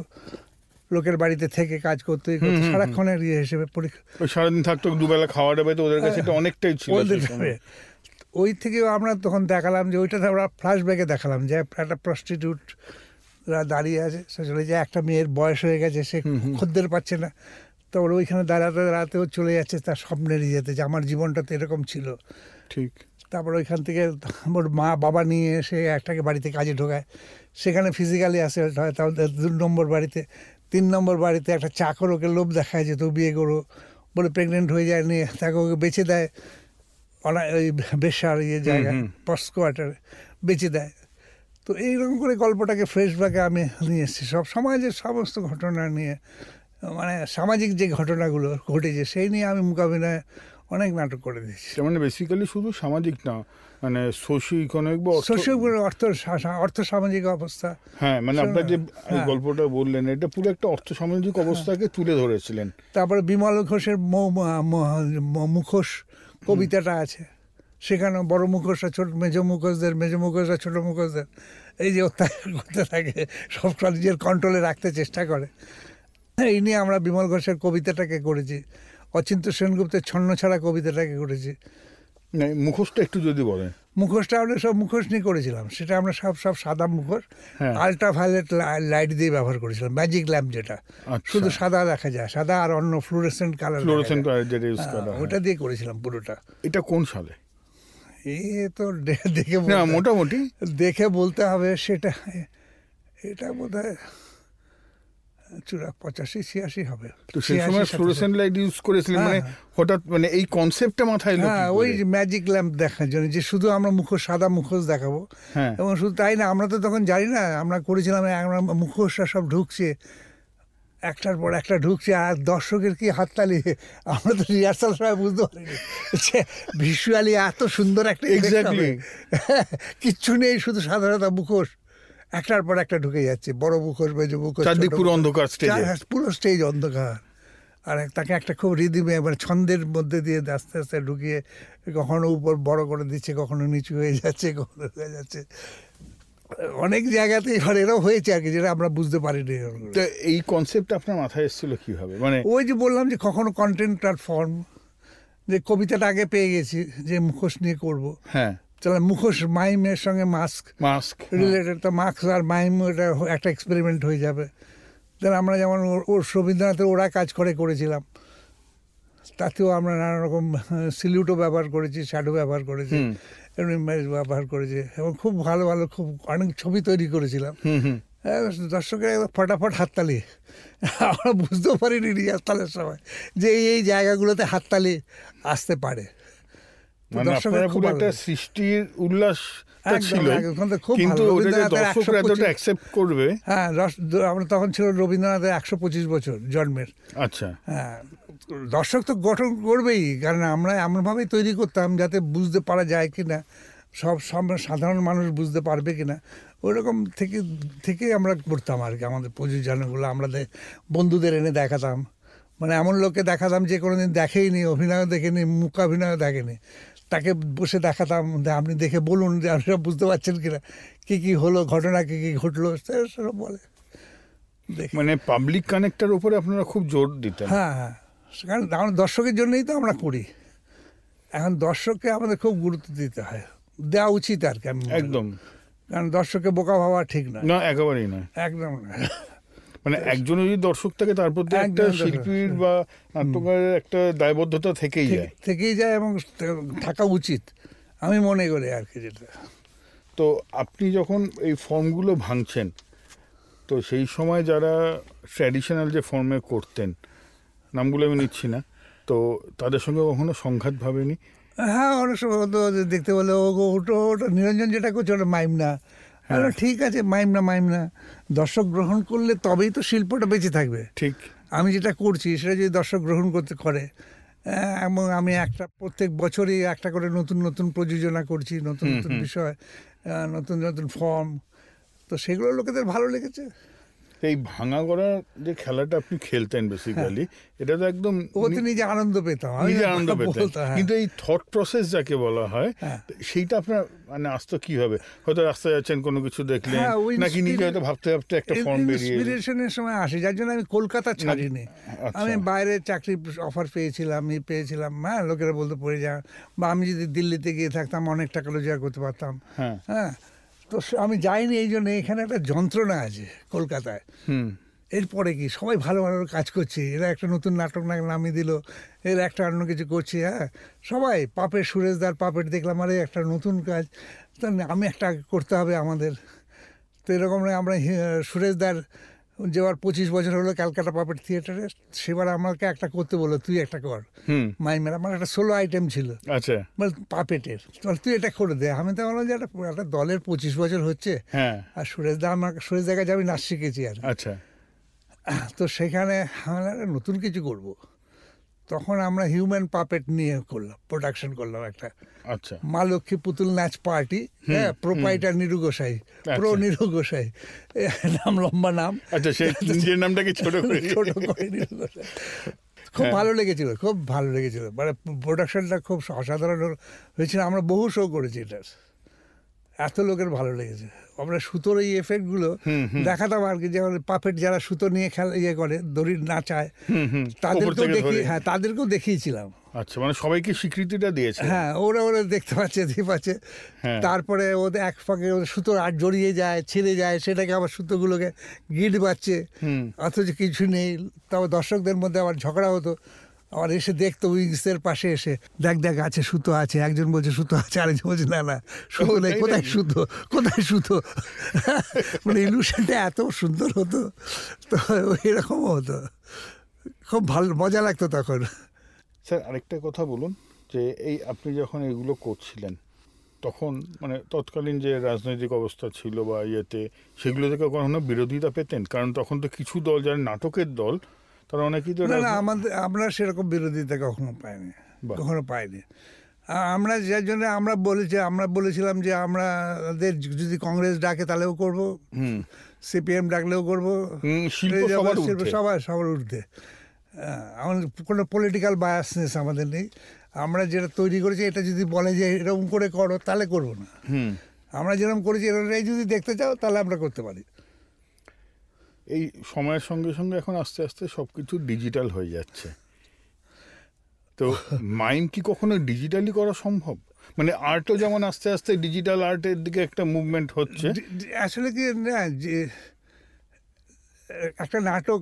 লোকের বাড়িতে থেকে কাজ করতে সারাক্ষণের ইয়ে হিসেবে পরীক্ষা, সারাদিন থাকতো, দুবেলা খাওয়াটা পেতো, ওদের কাছে এটা অনেকটাই ছিল। ওই থেকে আমরা তখন দেখালাম যে ওইটাতে আমরা ফ্ল্যাশব্যাকে দেখালাম যে একটা প্রস্টিটিউটরা দাঁড়িয়ে আছে, সে চলে যায়, একটা মেয়ের বয়স হয়ে গেছে, সে খদ্দের পাচ্ছে না, তারপর ওইখানে দাঁড়াতে দাঁড়াতেও চলে যাচ্ছে তার স্বপ্নের ইয়েতে যে আমার জীবনটা তো এরকম ছিল। ঠিক। তারপর ওইখান থেকে ওর মা বাবা নিয়ে এসে একটাকে বাড়িতে কাজে ঢোকায়, সেখানে ফিজিক্যালি অ্যাসল্ট হয়। তাহলে 2 নম্বর বাড়িতে, 3 নম্বর বাড়িতে একটা চাকর ওকে লোভ দেখায় যে তো বিয়ে করো বলে, প্রেগনেন্ট হয়ে যায়, নিয়ে তাকে ওকে বেঁচে দেয় ওই বেশ্যার ইয়ে জায়গায়, পোস্ট কোয়ার্টারে বেঁচে দেয়। তো এইরকম করে গল্পটাকে ফ্রেশব্যাকে আমি নিয়ে এসেছি, সব সমাজের সমস্ত ঘটনা নিয়ে, মানে সামাজিক যে ঘটনাগুলো ঘটেছে সেই নিয়ে আমি মূকাভিনয়ে অনেক নাটক করে দিয়েছি। মানে বেসিক্যালি শুধু সামাজিক না, মানে সোশিও ইকোনমিক বা অর্থ সামাজিক অবস্থা। হ্যাঁ, মানে আপনার যে গল্পটা বললেন এটা পুরো একটা অর্থ সামাজিক অবস্থাকে তুলে ধরেছিলেন। তারপরে বিমল ঘোষের মুখোশ কবিতাটা আছে, সেখানে বড় মুখোশরা ছোট, মেজ মুখোশরা ছোট মুখোশদের এই যে অত্যাচার করতে থাকে, সব নিজের কন্ট্রোলে রাখতে চেষ্টা করে, এই নিয়ে আমরা বিমল ঘোষের কবিতাটাকে করেছি। অচিন্ত্য সেনগুপ্তের ছন্নছাড়া কবিতাটাকে করেছি। মুখোশটা একটু যদি বলেন। মুখোশটা আমরা সব মুখোশ নিয়ে করেছিলাম, সেটা আমরা সব সাদা মুখোশ, আল্ট্রাভায়োলেট লাইট দিয়ে ব্যবহার করেছিলাম, ম্যাজিক ল্যাম্প যেটা শুধু সাদা দেখা যায়, সাদা আর অন্য ফ্লুরেসেন্ট কালার, ওটা দিয়ে করেছিলাম পুরোটা। এটা কোন সালে? তো দেখে মোটামুটি দেখে বলতে হবে, সেটা এটা বোধ হয় 85-86 হবে। তো সেই সময় ফ্লুরেসেন্ট লাইট ইউজ করেছিলেন, মানে হঠাৎ মানে এই কনসেপ্টটা মাথায় এলো? হ্যাঁ, ওই ম্যাজিক ল্যাম্প দেখার জন্য, যে শুধু আমরা মুখোশ, সাদা মুখোশ দেখাবো। এবং শুধু তাই না, আমরা তো তখন জানি না, আমরা করেছিলাম আমরা মুখোশরা সব ঢুকছে, একটার পর একটা ঢুকছে, আর দর্শকের কি হাততালি, আমরা তো রিহার্সাল সময় বুঝতে পারিনি ভিজুয়ালি এত সুন্দর একটা, এক্স্যাক্টলি কিচ্ছু নেই, শুধু সাধারণত মুখোশ একটার পর একটা ঢুকে যাচ্ছে, বড় মুখোশ, মেজ মুখোশ, পুরো অন্ধকার, পুরো স্টেজ অন্ধকার, আর তাকে একটা খুব রিদিমে এবার ছন্দের মধ্যে দিয়ে আস্তে আস্তে ঢুকিয়ে কখনো উপর বড় করে দিচ্ছে, কখনো নিচু হয়ে যাচ্ছে, কখনো হয়ে যাচ্ছে, অনেক জায়গাতে এবার এরকম হয়েছে আর কি, যেটা আমরা বুঝতে পারিনি। এই কনসেপ্ট আপনার মাথায় এসেছিল কিভাবে? মানে ওই যে বললাম যে কখনো কন্টেন্ট আর ফর্ম, যে কবিতাটা আগে পেয়ে গেছি যে মুখোশ নিয়ে করবো, হ্যাঁ, তাহলে মুখোশ মাইমের সঙ্গে মাস্ক রিলেটেড, তো মাস্ক আর মাইম এটা একটা এক্সপেরিমেন্ট হয়ে যাবে। তাহলে আমরা যেমন ওর রবীন্দ্রনাথের ওরা কাজ করেছিলাম, তাতেও আমরা নানা রকম সিলিউটও ব্যবহার করেছি, শ্যাডো ব্যবহার করেছি, ইমেজ ব্যবহার করেছি, এবং খুব ভালো ভালো খুব অনেক ছবি তৈরি করেছিলাম। দর্শকের ফটাফট হাততালি, আমরা বুঝতেও পারিনি রিহার্সালের সময় যে এই জায়গাগুলোতে হাততালি আসতে পারে। দর্শকের খুব একটা সৃষ্টির উল্লাস ছিল, কিন্তু দর্শকরা এতটা অ্যাকসেপ্ট করবে। হ্যাঁ, আমরা তখন ছিল রবীন্দ্রনাথের 125 বছর জন্মের। আচ্ছা, হ্যাঁ, দর্শক তো গঠন করবেই, কারণ আমরা এমনভাবেই তৈরি করতাম যাতে বুঝতে পারা যায় কিনা, সব সাধারণ মানুষ বুঝতে পারবে কিনা, ওইরকম থেকে আমরা করতাম আর কি। আমাদের প্রযোজনগুলো আমরা বন্ধুদের এনে দেখাতাম, মানে এমন লোককে দেখাতাম যে কোনোদিন দেখেইনি, অভিনয় দেখেনি, মূকাভিনয় দেখেনি, তাকে বসে দেখাতাম, আপনি দেখে বলুন যে আপনি সব বুঝতে পারছেন কিনা, কী হলো, ঘটনা কী ঘটলো, সেসব বলে। মানে পাবলিক কানেক্টের উপরে আপনারা খুব জোর দিতেন। হ্যাঁ, কারণ আমার দর্শকের জন্যই তো আমরা করি, এখন দর্শককে আমাদের খুব গুরুত্ব দিতে হয়, দেওয়া উচিত আর কি। একদম, কারণ দর্শককে বোকা ভাবা ঠিক নয়। না, একেবারেই নয়, একদম না। মানে একজন যদি দর্শক থাকে তার প্রতি একটা শিল্পীর বা নাট্যকারের একটা দায়বদ্ধতা থেকেই যায় এবং থাকা উচিত, আমি মনে করি আর কি। যেটা তো আপনি যখন এই ফর্মগুলো ভাঙছেন, তো সেই সময় যারা ট্র্যাডিশনাল যে ফর্মে করতেন, নামগুলো আমি নিচ্ছি না, তো তাদের সঙ্গে কখনো সংঘাত ভাবেনি? হ্যাঁ, অনেক সময় দেখতে বলে ওটা নিরঞ্জন যেটা করছে ওটা মাইম না, ঠিক আছে, মাইম না, দর্শক গ্রহণ করলে তবেই তো শিল্পটা বেঁচে থাকবে। ঠিক, আমি যেটা করছি সেটা যদি দর্শক গ্রহণ করে, এবং আমি প্রত্যেক বছরই একটা করে নতুন প্রযোজনা করছি, নতুন বিষয়, নতুন ফর্ম, তো সেগুলো লোকেদের ভালো লেগেছে। এই ভাঙা গড়ার যে খেলাটা আপনি খেলতেন বেসিক্যালি, এটা তো একদম ওতে নিজে আনন্দ পেতাম, নিজে আনন্দ পেতেন, কিন্তু এই থট প্রসেস যাকে বলা হয় সেইটা আপনার মানে আসতো কিভাবে? হয়তো রাস্তায় যাচ্ছেন, কোনো কিছু দেখলেন, নাকি নিজে হয়তো ভাবতে ভাবতে একটা ফর্ম বেরিয়ে ইন্সপিরেশনের সময় আসে, যার জন্য আমি কলকাতা ছাড়িনি। আমি বাইরে চাকরির অফার পেয়েছিলাম, হ্যাঁ, লোকেরা বলতে পড়ে যা, বা আমি যদি দিল্লিতে গিয়ে থাকতাম অনেক টাকা রোজগার করতে পারতাম। হ্যাঁ, তো আমি যাইনি, এই জন্য এখানে একটা যন্ত্রণা আছে কলকাতায়। এরপরে কি সবাই ভালো ভালো কাজ করছে, এরা একটা নতুন নাটক নামিয়ে দিল, এরা একটা অন্য কিছু করছে। হ্যাঁ, সবাই পাপের, সুরেশদার পাপের দেখলাম, আরে একটা নতুন কাজ, তা আমি একটা করতে হবে আমাদের। তো এরকম আমরা সুরেশদার যেবার 25 বছর হলো ক্যালকাটা পাপেট থিয়েটারে, সেবার আমাকে একটা করতে বললো, তুই একটা কর মাইমের। আমার একটা সোলো আইটেম ছিল, আচ্ছা, পাপেটের, তুই এটা করে দে। আমি তো বললাম যে একটা দলের 25 বছর হচ্ছে, আর সুরেশদার কাছে আমি নাচ শিখেছি আর, আচ্ছা। তো সেখানে আমরা নতুন কিছু করব। তখন আমরা হিউম্যান পাপেট নিয়ে প্রোডাকশন করলাম একটা, আচ্ছা, মা লক্ষ্মী পুতুল নাচ পার্টি। হ্যাঁ, প্রোপাইটার নিরু গোসাই, নিরু গোসাই নাম, লম্বা নাম, আচ্ছা, সেই নিজের নামটাকে ছোট করে নিরু গোসাই। খুব ভালো লেগেছিল, খুব ভালো লেগেছিল, মানে প্রোডাকশনটা খুব অসাধারণ হয়েছিল। আমরা বহু শো করেছি এটা, এত লোকের ভালো লেগেছে। আমরা সুতোর এই এফেক্টগুলো দেখাতাম আর কি, যেমন পাপেট যারা সুতো নিয়ে খেলা করে, দড়ি নাচায়, তাদেরকেও দেখি, হ্যাঁ, তাদেরকেও দেখিয়েছিলাম। আচ্ছা, মানে সবাইকে স্বীকৃতিটা দিয়েছে। হ্যাঁ, ওরা দেখতে পাচ্ছে। তারপরে ওদের এক ফাঁকে সুতোর আট জড়িয়ে যায়, ছিঁড়ে যায়, সেটাকে আবার সুতোগুলোকে গিট বাচ্ছে, অথচ কিছু নেই। তবে দর্শকদের মধ্যে আবার ঝগড়া হতো, আবার এসে দেখতো উইংসের পাশে এসে, দেখ আছে, সুতো আছে, একজন বলছে সুতো আছে, আরেকজন বলছে না সুতো নেই, কোথায় সুতো মানে ইলুশনটা এত সুন্দর হতো। তো এরকমও হতো, খুব ভালো, মজা লাগতো তখন। স্যার, আরেকটা কথা বলুন, যে এই আপনি যখন এগুলো করছিলেন, তখন মানে তৎকালীন যে রাজনৈতিক অবস্থা ছিল বা ইয়েতে, সেগুলো থেকে কখনো বিরোধিতা পেতেন? কারণ তখন তো কিছু দল, যারা নাটকের দল, তারা অনেকেই তো, না, আমরা সেরকম বিরোধিতা কখনো পাইনি। আমরা যার জন্য আমরা বলেছিলাম যে আমাদের যদি কংগ্রেস ডাকে তাহলেও করবো, সিপিএম ডাকলেও করবো, সবার ঊর্ধ্বে। আমাদের কোনো পলিটিক্যাল বায়াসনেস আমাদের নেই। আমরা যেটা তৈরি করেছি, এটা যদি বলে যে এরকম করে করো, তাহলে করবো না। আমরা যেরকম করেছি, এরাই যদি দেখতে চাও তাহলে আমরা করতে পারি। এই সময়ের সঙ্গে সঙ্গে এখন আস্তে আস্তে সব কিছু ডিজিটাল হয়ে যাচ্ছে, তো মাইম কি কখনো ডিজিটালি করা সম্ভব? মানে আর্টও যেমন আস্তে আস্তে ডিজিটাল আর্টের দিকে একটা মুভমেন্ট হচ্ছে। আসলে কি না, যে একটা নাটক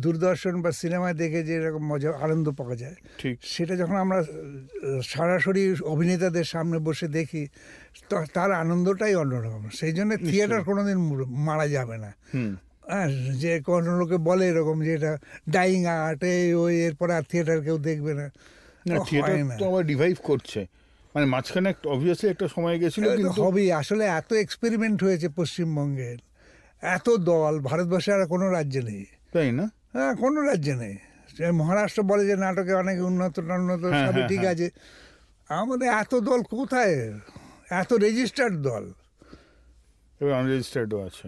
দূরদর্শন বা সিনেমায় দেখে যে এরকম মজা, আনন্দ পাওয়া যায়, ঠিক সেটা যখন আমরা সরাসরি অভিনেতাদের সামনে বসে দেখি, তার আনন্দটাই অন্যরকম। সেই জন্য থিয়েটার কোনোদিন মারা যাবে না। হ্যাঁ, যে কোনো লোকে বলে এরকম যে এটা ডাইং আর্ট, ওই এরপরে আর থিয়েটার কেউ দেখবে না। থিয়েটার তো আবার রিভাইভ করছে, মানে মাঝখানে অবভিয়াসলি একটা সময় গেছিল, কিন্তু হবেই। আসলে এত এক্সপেরিমেন্ট হয়েছে পশ্চিমবঙ্গের, এত দল, ভারতবর্ষে আর কোনো রাজ্যে নেই, তাই না? হ্যাঁ, কোনো রাজ্যে নেই। মহারাষ্ট্র বলে যে নাটকে অনেক উন্নত সবই ঠিক আছে, আমাদের এত দল কোথায়? এত রেজিস্টার্ড দল, আনরেজিস্টার্ডও আছে,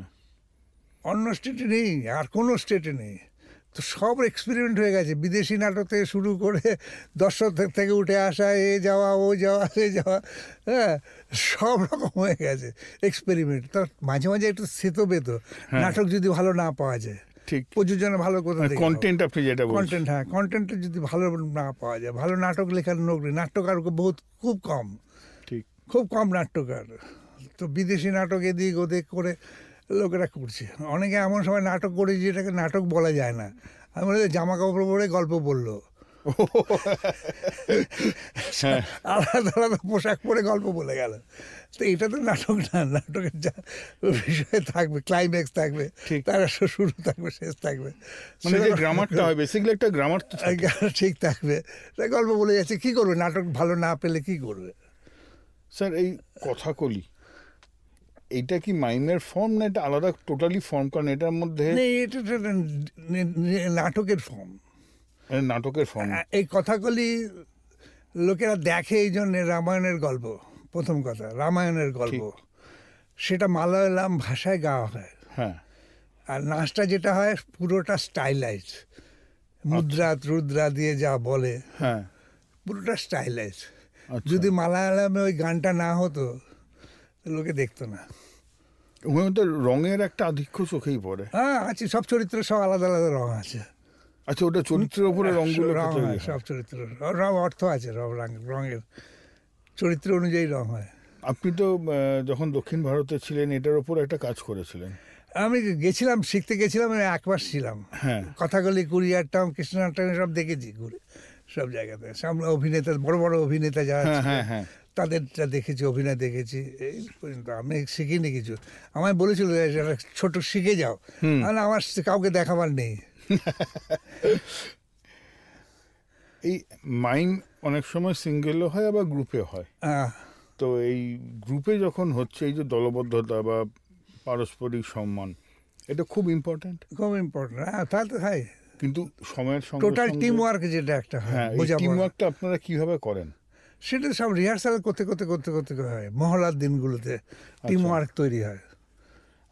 অন্য স্টেটে নেই, আর কোনো স্টেটে নেই। তো সব এক্সপেরিমেন্ট হয়ে গেছে, বিদেশি নাটক থেকে শুরু করে দর্শক থেকে উঠে আসা, এ যাওয়া, ও যাওয়া, সে যাওয়া, হ্যাঁ, সব রকম হয়ে গেছে এক্সপেরিমেন্ট। তো মাঝে মাঝে একটু সেতো বেতো, নাটক যদি ভালো না পাওয়া যায়, ঠিক প্রযোজনে ভালো কথা, কন্টেন্ট, আপনি যেটা কন্টেন্ট, হ্যাঁ, কন্টেন্টটা যদি ভালো না পাওয়া যায়, ভালো নাটক লেখার নাট্যকার খুব কম, ঠিক, খুব কম নাট্যকার। তো বিদেশি নাটক এদিক ওদিক করে লোকেরা করছে। অনেকে এমন সময় নাটক করে যেটাকে নাটক বলা যায় না, আমি বলি জামা কাপড় পরে গল্প বললো, আলাদা আলাদা পোশাক পরে গল্প বলে গেল। তো এটা তো নাটক না, নাটকের যা বিষয় থাকবে, ক্লাইম্যাক্স থাকবে, তার শুরু থাকবে, শেষ থাকবে, মানে গ্রামারটা হয়, বেসিক্যালি একটা গ্রামার ঠিক থাকবে। গল্প বলে যাচ্ছে, কি করবে? নাটক ভালো না পেলে কি করবে? স্যার, এই কথাকলি, এইটা কি মাইমের ফর্ম, না এটা আলাদা টোটালি ফর্ম? কারণ এটার মধ্যে এটা নাটকের ফর্ম, নাটকের ফর্ম। এই কথাকলি লোকেরা দেখে এই জন্যে, রামায়ণের গল্প, প্রথম কথা রামায়ণের গল্প, সেটা মালায়ালাম ভাষায় গাওয়া হয়। হ্যাঁ, আর নাচটা যেটা হয় পুরোটা স্টাইলাইজ, মুদ্রা রুদ্রা দিয়ে যা বলে, হ্যাঁ, পুরোটা স্টাইলাইজ। আচ্ছা। যদি মালায়ালামে ওই গানটা না হতো লোকে দেখতো না। ওখানে তো রঙের একটা আধিক্য চোখেই পড়ে। হ্যাঁ আছে, সব চরিত্র সব আলাদা আলাদা রং আছে। আচ্ছা, ওটা চরিত্রের উপরে রঙগুলো রং তৈরি হয়, হয়? সব চরিত্র রং অর্থ আছে, রঙের চরিত্র অনুযায়ী রং হয়। আপনি তো যখন দক্ষিণ ভারতে ছিলেন এটার উপর একটা কাজ করেছিলেন। আমি গেছিলাম, শিখতে গেছিলাম, আমি 1 মাস ছিলাম। হ্যাঁ, কথাকলি, কুড়িয়ারটাম, কৃষ্ণনাট্টম সব দেখেছি ঘুরে, সব জায়গাতে। সব অভিনেতা, বড় বড় অভিনেতা যারা হ্যাঁ, ছিল, হ্যাঁ, হ্যাঁ। তাদেরটা দেখেছি, অভিনয় দেখেছি। এই পর্যন্ত আমি শিখিনি কিছু। আমায় বলেছিল যে ছোট শিখে যাও, মানে আমার কাউকে দেখাবার নেই। এই মাইম অনেক সময় সিঙ্গেলও হয় আবার গ্রুপে হয়। তো এই গ্রুপে যখন হচ্ছে, এই যে দলবদ্ধতা বা পারস্পরিক সম্মান, এটা খুব ইম্পর্ট্যান্ট। খুব ইম্পর্টেন্ট। হ্যাঁ, তাহলে তো হয়। কিন্তু সময়ের সঙ্গে টোটাল টিম ওয়ার্ক যেটা একটা হয়, হ্যাঁ, এই বোঝাপড়া। টিম ওয়ার্কটা আপনারা কিভাবে করেন? সেটা সব রিহার্সাল করতে করতে করতে করতে হয়। মহলার দিনগুলোতে টিম ওয়ার্ক তৈরি হয়।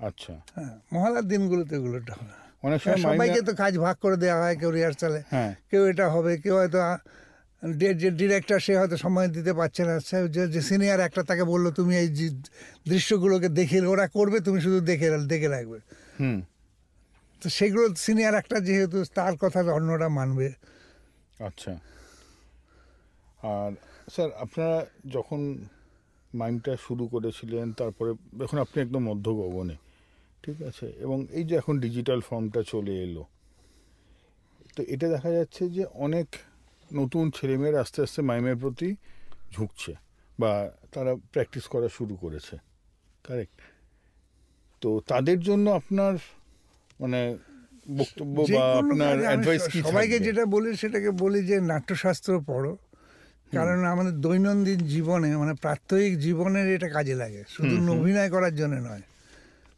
আচ্ছা, হ্যাঁ, মহলার দিনগুলোতে এগুলোটা হয়। অনেক সময় সবাইকে তো কাজ ভাগ করে দেওয়া হয়, কেউ রিহার্সালে, হ্যাঁ, কেউ এটা হবে, কেউ হয়তো যে ডিরেক্টর সে হয়তো সময় দিতে পারছে না, যে সিনিয়র একটা তাকে বললো তুমি এই দৃশ্যগুলোকে দেখে, ওরা করবে, তুমি শুধু দেখে রাখবে। হুম, তো সেগুলো সিনিয়র একটা যেহেতু, তার কথা অন্যরা মানবে। আচ্ছা। আর স্যার, আপনারা যখন মাইমটা শুরু করেছিলেন, তারপরে এখন আপনি একদম মধ্য গগনে, ঠিক আছে, এবং এই যে এখন ডিজিটাল ফর্মটা চলে এলো, তো এটা দেখা যাচ্ছে যে অনেক নতুন ছেলেমেয়েরা আস্তে আস্তে মাইমের প্রতি ঝুঁকছে বা তারা প্র্যাকটিস করা শুরু করেছে, কারেক্ট? তো তাদের জন্য আপনার মানে বক্তব্য বা আপনার অ্যাডভাইস কি? সবাইকে যেটা বলি সেটাকে বলি যে নাট্যশাস্ত্র পড়ো, কারণ আমাদের দৈনন্দিন জীবনে, মানে প্রাত্যহিক জীবনের এটা কাজে লাগে, শুধু অভিনয় করার জন্য নয়।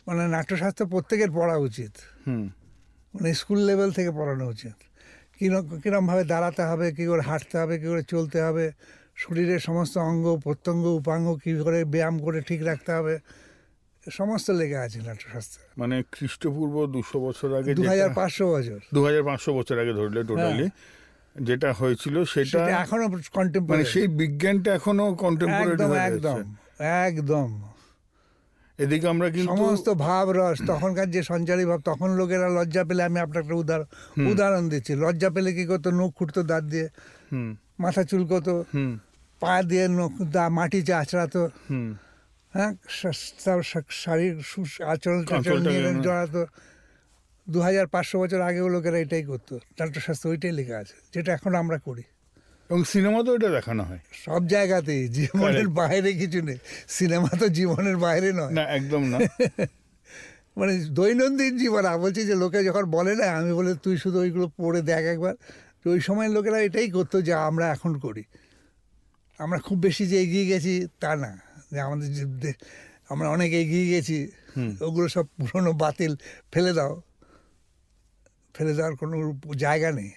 মানে নাট্যশাস্ত্র প্রত্যেকের পড়া উচিত, মানে স্কুল লেভেল থেকে পড়ানো উচিত। কীরকমভাবে দাঁড়াতে হবে, কী করে হাঁটতে হবে, কী করে চলতে হবে, শরীরের সমস্ত অঙ্গ প্রত্যঙ্গ উপাঙ্গ কী করে ব্যায়াম করে ঠিক রাখতে হবে, সমস্ত লেখা আছে নাট্যশাস্ত্রে। মানে খ্রিস্টপূর্ব 200 বছর আগে, 2500 বছর, 2500 বছর আগে ধরলে টোটালি যেটা হয়েছিল সেটা এখনো মানে কন্টেম্পোরারি। সেই বিজ্ঞানটা এখনো কন্টেম্পোরারি একদম হয়ে একদম যাচ্ছে। একদম। এদিকে আমরা কিন্তু সমস্ত ভাব রস, তখনকার যে সঞ্চারী ভাব, তখন লোকেরা লজ্জা পেলে, আমি আপনার একটা উদাহরণ দিচ্ছি, লজ্জা পেলে কি করতো, নখ খুঁড়তো দাঁত দিয়ে, মাথা চুলকোতো, পা দিয়ে নখ মাটি আঁচড়াতো, হ্যাঁ, শারীর আচরণ নিয়ে জড়াতো। 2500 বছর আগেও লোকেরা এটাই করতো, নাট্যশাস্ত্র ওইটাই লেখা আছে, যেটা এখন আমরা করি। এবং সিনেমাতেও এটা দেখানো হয় সব জায়গাতেই, জীবনের বাইরে কিছু নেই। সিনেমা তো জীবনের বাইরে নয়, না, একদম না। মানে দৈনন্দিন জীবন। বলছি যে লোকে যখন বলে না, আমি বলে তুই শুধু ওইগুলো পড়ে দেখ একবার। তো ওই সময় লোকেরা এটাই করতো যা আমরা এখন করি। আমরা খুব বেশি যে এগিয়ে গেছি তা না, যে আমাদের আমরা অনেক এগিয়ে গেছি, ওগুলো সব পুরনো বাতিল, ফেলে দেওয়ার কোনো জায়গা নেই।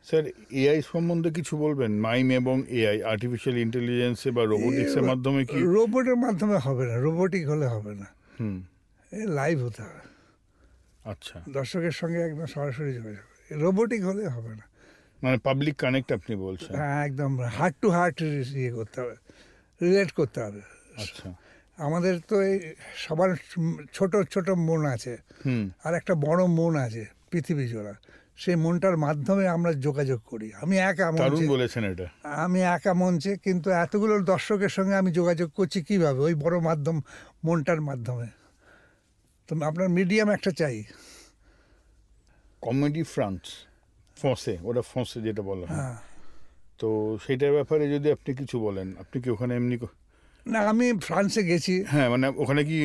স্যার, এআই সম্বন্ধে কিছু বলবেন? মাইম এবং এআই, আর্টিফিশিয়াল ইন্টেলিজেন্সে বা রোবোটিক্সের মাধ্যমে কি? রোবটের মাধ্যমে হবে না, রোবোটিক হলে হবে না, লাইভ হতে হবে। আচ্ছা, দর্শকের সঙ্গে একদম সরাসরি যোগাযোগ। রোবোটিক হলে হবে না, মানে পাবলিক কানেক্ট আপনি বলছেন? হ্যাঁ, একদম হার্ট টু হার্ট ইয়ে করতে হবে, রিলেট করতে হবে। আচ্ছা, আমাদের তো এই সবার ছোট ছোট মন আছে, আর একটা বড় মন আছে পৃথিবী জোড়া, সেই মনটার মাধ্যমে আমরা যোগাযোগ করি। আমি একা মঞ্চে বলেছেন এটা, আমি একা মঞ্চে, কিন্তু এতগুলো দর্শকের সঙ্গে আমি যোগাযোগ করছি কিভাবে? ওই বড় মাধ্যম, মনটার মাধ্যমে। তো আপনার মিডিয়াম একটা চাই। কমেডি ফ্রান্সে, ওটা ফ্রান্সে যেটা বলা হয়, তো সেটার ব্যাপারে যদি আপনি কিছু বলেন। আপনি কি ওখানে এমনি? না, আমি ফ্রান্সে গেছি। হ্যাঁ, মানে ওখানে কি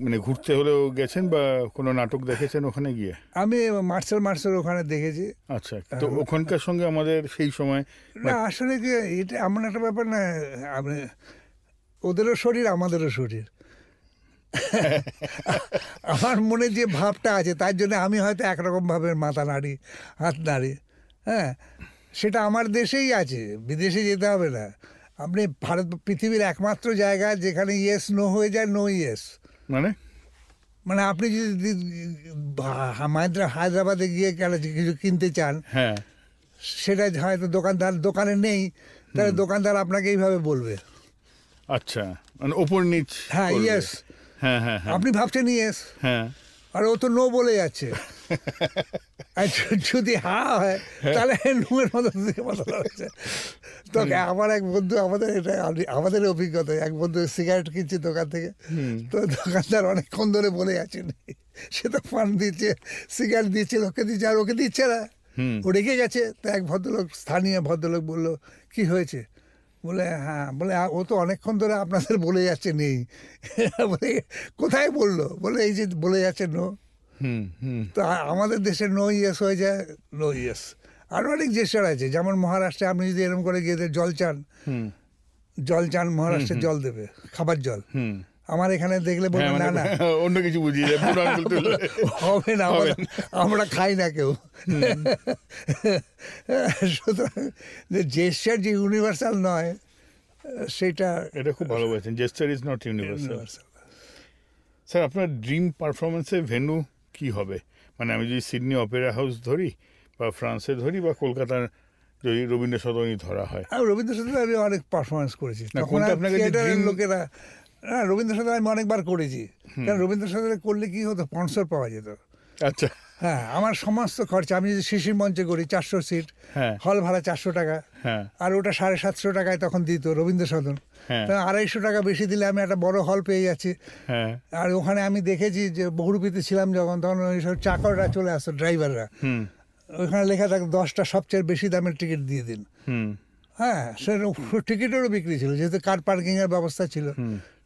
মানে ঘুরতে হলেও গেছেন বা কোনো নাটক দেখেছেন ওখানে গিয়ে? আমি মার্সেল ওখানে দেখেছি। আচ্ছা, তো ওখানকার সঙ্গে আমাদের সেই সময় না, আসলে কি এটা এমন একটা ব্যাপার না, ওদেরও শরীর আমাদেরও শরীর। আমার মনে যে ভাবটা আছে তার জন্য আমি হয়তো একরকমভাবে মাথা নাড়ি, হাত নাড়ি, হ্যাঁ, সেটা আমার দেশেই আছে, বিদেশে যেতে হবে না। আপনি পৃথিবীর একমাত্র জায়গা যেখানে ইয়েস নো হয়ে যায়, নো ইয়েস। মানে আপনি যদি হায়দ্রাবাদে গিয়ে কিছু কিনতে চান, হ্যাঁ, সেটা হয়তো দোকানে নেই, তাহলে দোকানদার আপনাকে এইভাবে বলবে। আচ্ছা, মানে ওপর নিচ। হ্যাঁ, ইয়েস। হ্যাঁ হ্যাঁ হ্যাঁ, আপনি ভাবছেন ইয়েস, হ্যাঁ, আর ও তো নো বলে যাচ্ছে। আর যদি হ্যাঁ হয় তাহলে নুয়ের মতো হচ্ছে। তো আমার এক বন্ধু, আমাদের অভিজ্ঞতা, এক বন্ধু সিগারেট কিনছে দোকান থেকে, তো দোকানদার অনেকক্ষণ ধরে বলে যাচ্ছে, সে তো পান দিচ্ছে, সিগারেট দিচ্ছে, লোককে দিচ্ছে, আর ওকে দিচ্ছে না, ও রেখে গেছে। তো এক ভদ্রলোক, স্থানীয় ভদ্রলোক বললো, কি হয়েছে? বলে হ্যাঁ, বলে ও তো অনেকক্ষণ ধরে আপনাদের বলে যাচ্ছে নেই। বলে কোথায় বললো? বলে এই যে বলে যাচ্ছে নো। তো আমাদের দেশে নো ইয়েস হয়ে যায় নো ইয়েস। আরও অনেক জেস্টার আছে, যেমন মহারাষ্ট্রে আপনি যদি এরকম করে গিয়ে জল চান, মহারাষ্ট্রে জল দেবে, খাবার জল। আমার এখানে দেখলে বলবে না না, অন্য কিছু বুঝিয়ে হবে না, আমরা খাই না কেউ। সুতরাং যে জেস্টার যে ইউনিভার্সাল নয়, সেটা, এটা খুব ভালো বলেছেন, gesture is not universal. Sir, আপনার ড্রিম পারফরমেন্সের ভেন্যু কি হবে? মানে আমি যদি সিডনি অপেরা হাউস ধরি, বা ফ্রান্সে ধরি, বা কলকাতার যদি রবীন্দ্র সদনী ধরা হয়। রবীন্দ্র সদনে আমি অনেক পারফরমেন্স করেছি, তখন লোকেরা, হ্যাঁ রবীন্দ্র সদনে আমি অনেকবার করেছি। কারণ রবীন্দ্র সদনে করলে কি হতো, স্পন্সর পাওয়া যেত। আচ্ছা, হ্যাঁ, আমার সমস্ত খরচা, আমি যদি শিশির মঞ্চে করি 400 সিট, হল ভাড়া 400 টাকা, আর ওটা 750 টাকায় তখন দিত রবীন্দ্র সদন। 250 টাকা বেশি দিলে আমি একটা বড় হল পেয়ে যাচ্ছি। আর ওখানে আমি দেখেছি যে বহুরূপীতে ছিলাম যখন, তখন ওই সব চাকররা চলে আসতো, ড্রাইভাররা, ওইখানে লেখা থাকে 10টা সবচেয়ে বেশি দামের টিকিট দিয়ে দিন। হ্যাঁ, সে টিকিটেরও বিক্রি ছিল, যেহেতু কার পার্কিংয়ের ব্যবস্থা ছিল,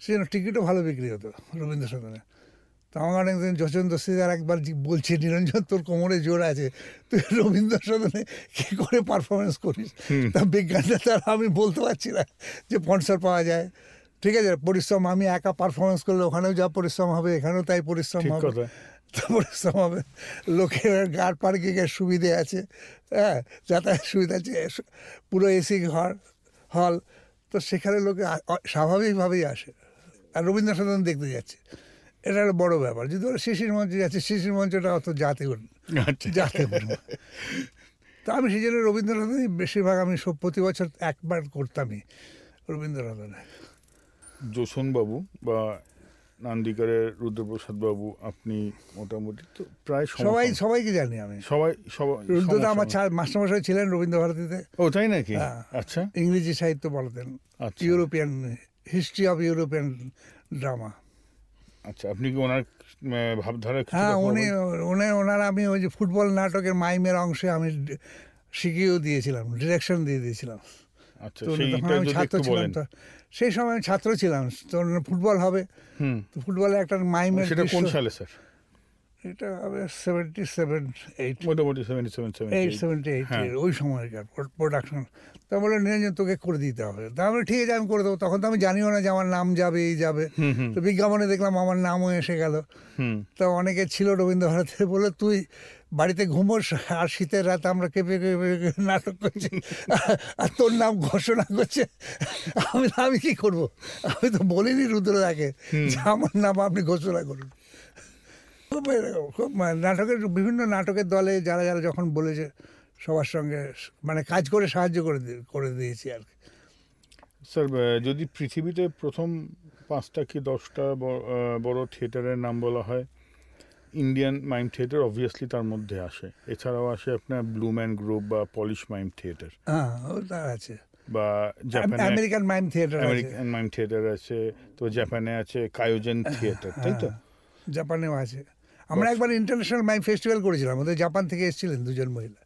সেজন্য টিকিটও ভালো বিক্রি হতো রবীন্দ্র সদনে। তো আমার অনেকদিন যশোন্দর সিদার একবার বলছে, নিরঞ্জন তোর কোমরে জোর আছে, তুই রবীন্দ্র সদনে কী করে পারফরমেন্স করিস? তা বিজ্ঞানটা তার আমি বলতে পারছি না যে স্পন্সর পাওয়া যায়। ঠিক আছে, পরিশ্রম, আমি একা পারফরমেন্স করলে ওখানেও যা পরিশ্রম হবে, এখানেও তাই পরিশ্রম হবে, পরিশ্রম হবে। লোকের কার পার্কিংয়ের সুবিধে আছে, হ্যাঁ, যাতায়াত সুবিধা আছে, পুরো এসি হল, তো সেখানে লোকে স্বাভাবিকভাবেই আসে, আর রবীন্দ্র সদন দেখতে যাচ্ছে। এটা একটা বড় ব্যাপার। যদি ওরা শিশির মঞ্চে যাচ্ছে, শিশির মঞ্চটা অত যাতে তো আমি সেই জন্য রবীন্দ্র সদনে বেশিরভাগ, আমি প্রতি বছর একবার করতামই রবীন্দ্র সদনে। যশোনবাবু বা নান্দিকারের রুদ্রপ্রসাদ বাবু, আপনি মোটামুটি তো প্রায় সবাইকে জানি আমি। সবাই রুদ্রদা আমার মাস্টারমশাই ছিলেন রবীন্দ্র ভারতীতে। ও তাই নাকি? আচ্ছা, ইংরেজি সাহিত্য পড়াতেন, European history of European drama. আচ্ছা, আপনি কি ওনার ভাবধারা? হ্যাঁ, ওনার আমি ওই যে ফুটবল নাটকের মাইমের অংশে আমি শিখিয়েও দিয়েছিলাম, ডিরেকশন দিয়ে দিয়েছিলাম। আচ্ছা, আমি ছাত্র ছিলাম, তো সেই সময় আমি ছাত্র ছিলাম, তো ফুটবল হবে, তো ফুটবলে একটা মাইমের। সেটা কোন সালে স্যার? এটা হবে 77-8, মোটামুটি 77-78 ওই সময়কার প্রোডাকশন। তা বলে নিরঞ্জন তোকে করে দিতে হবে। তা আমি ঠিক আছে, আমি করে দেবো। তখন তো আমি জানিও না যে আমার নাম যাবে, এই যাবে। তো বিজ্ঞাপনে দেখলাম আমার নামও এসে গেল। তো অনেকে ছিল রবীন্দ্র ভারতীতে, বলে তুই বাড়িতে ঘুমোস, আর শীতের রাতে আমরা কেঁপে নাটক করছি, আর তোর নাম ঘোষণা করছে। আমি কি করবো? আমি তো বলিনি রুদ্রদাকে যে আমার নাম আপনি ঘোষণা করুন। খুব নাটকের, বিভিন্ন নাটকের দলে যারা যারা যখন বলেছে, সবার সঙ্গে মানে কাজ করে সাহায্য করে দিয়েছি আর কি। স্যার, যদি পৃথিবীতে প্রথম 5টা কি 10টা বড় থিয়েটারের নাম বলা হয়, ইন্ডিয়ান মাইম থিয়েটার অবভিয়াসলি তার মধ্যে আসে। এছাড়াও আসে আপনার ব্লুম্যান গ্রুপ বা পলিশ মাইম থিয়েটার, হ্যাঁ ওটা আছে, বা জাপানে আমেরিকান মাইম থিয়েটার আছে, তো জাপানে আছে কায়োজেন থিয়েটার, তাই তো? জাপানেও আছে। আমরা একবার ইন্টারন্যাশনাল মাইম ফেস্টিভ্যাল করেছিলাম, ওদের জাপান থেকে এসেছিলেন 2জন মহিলা।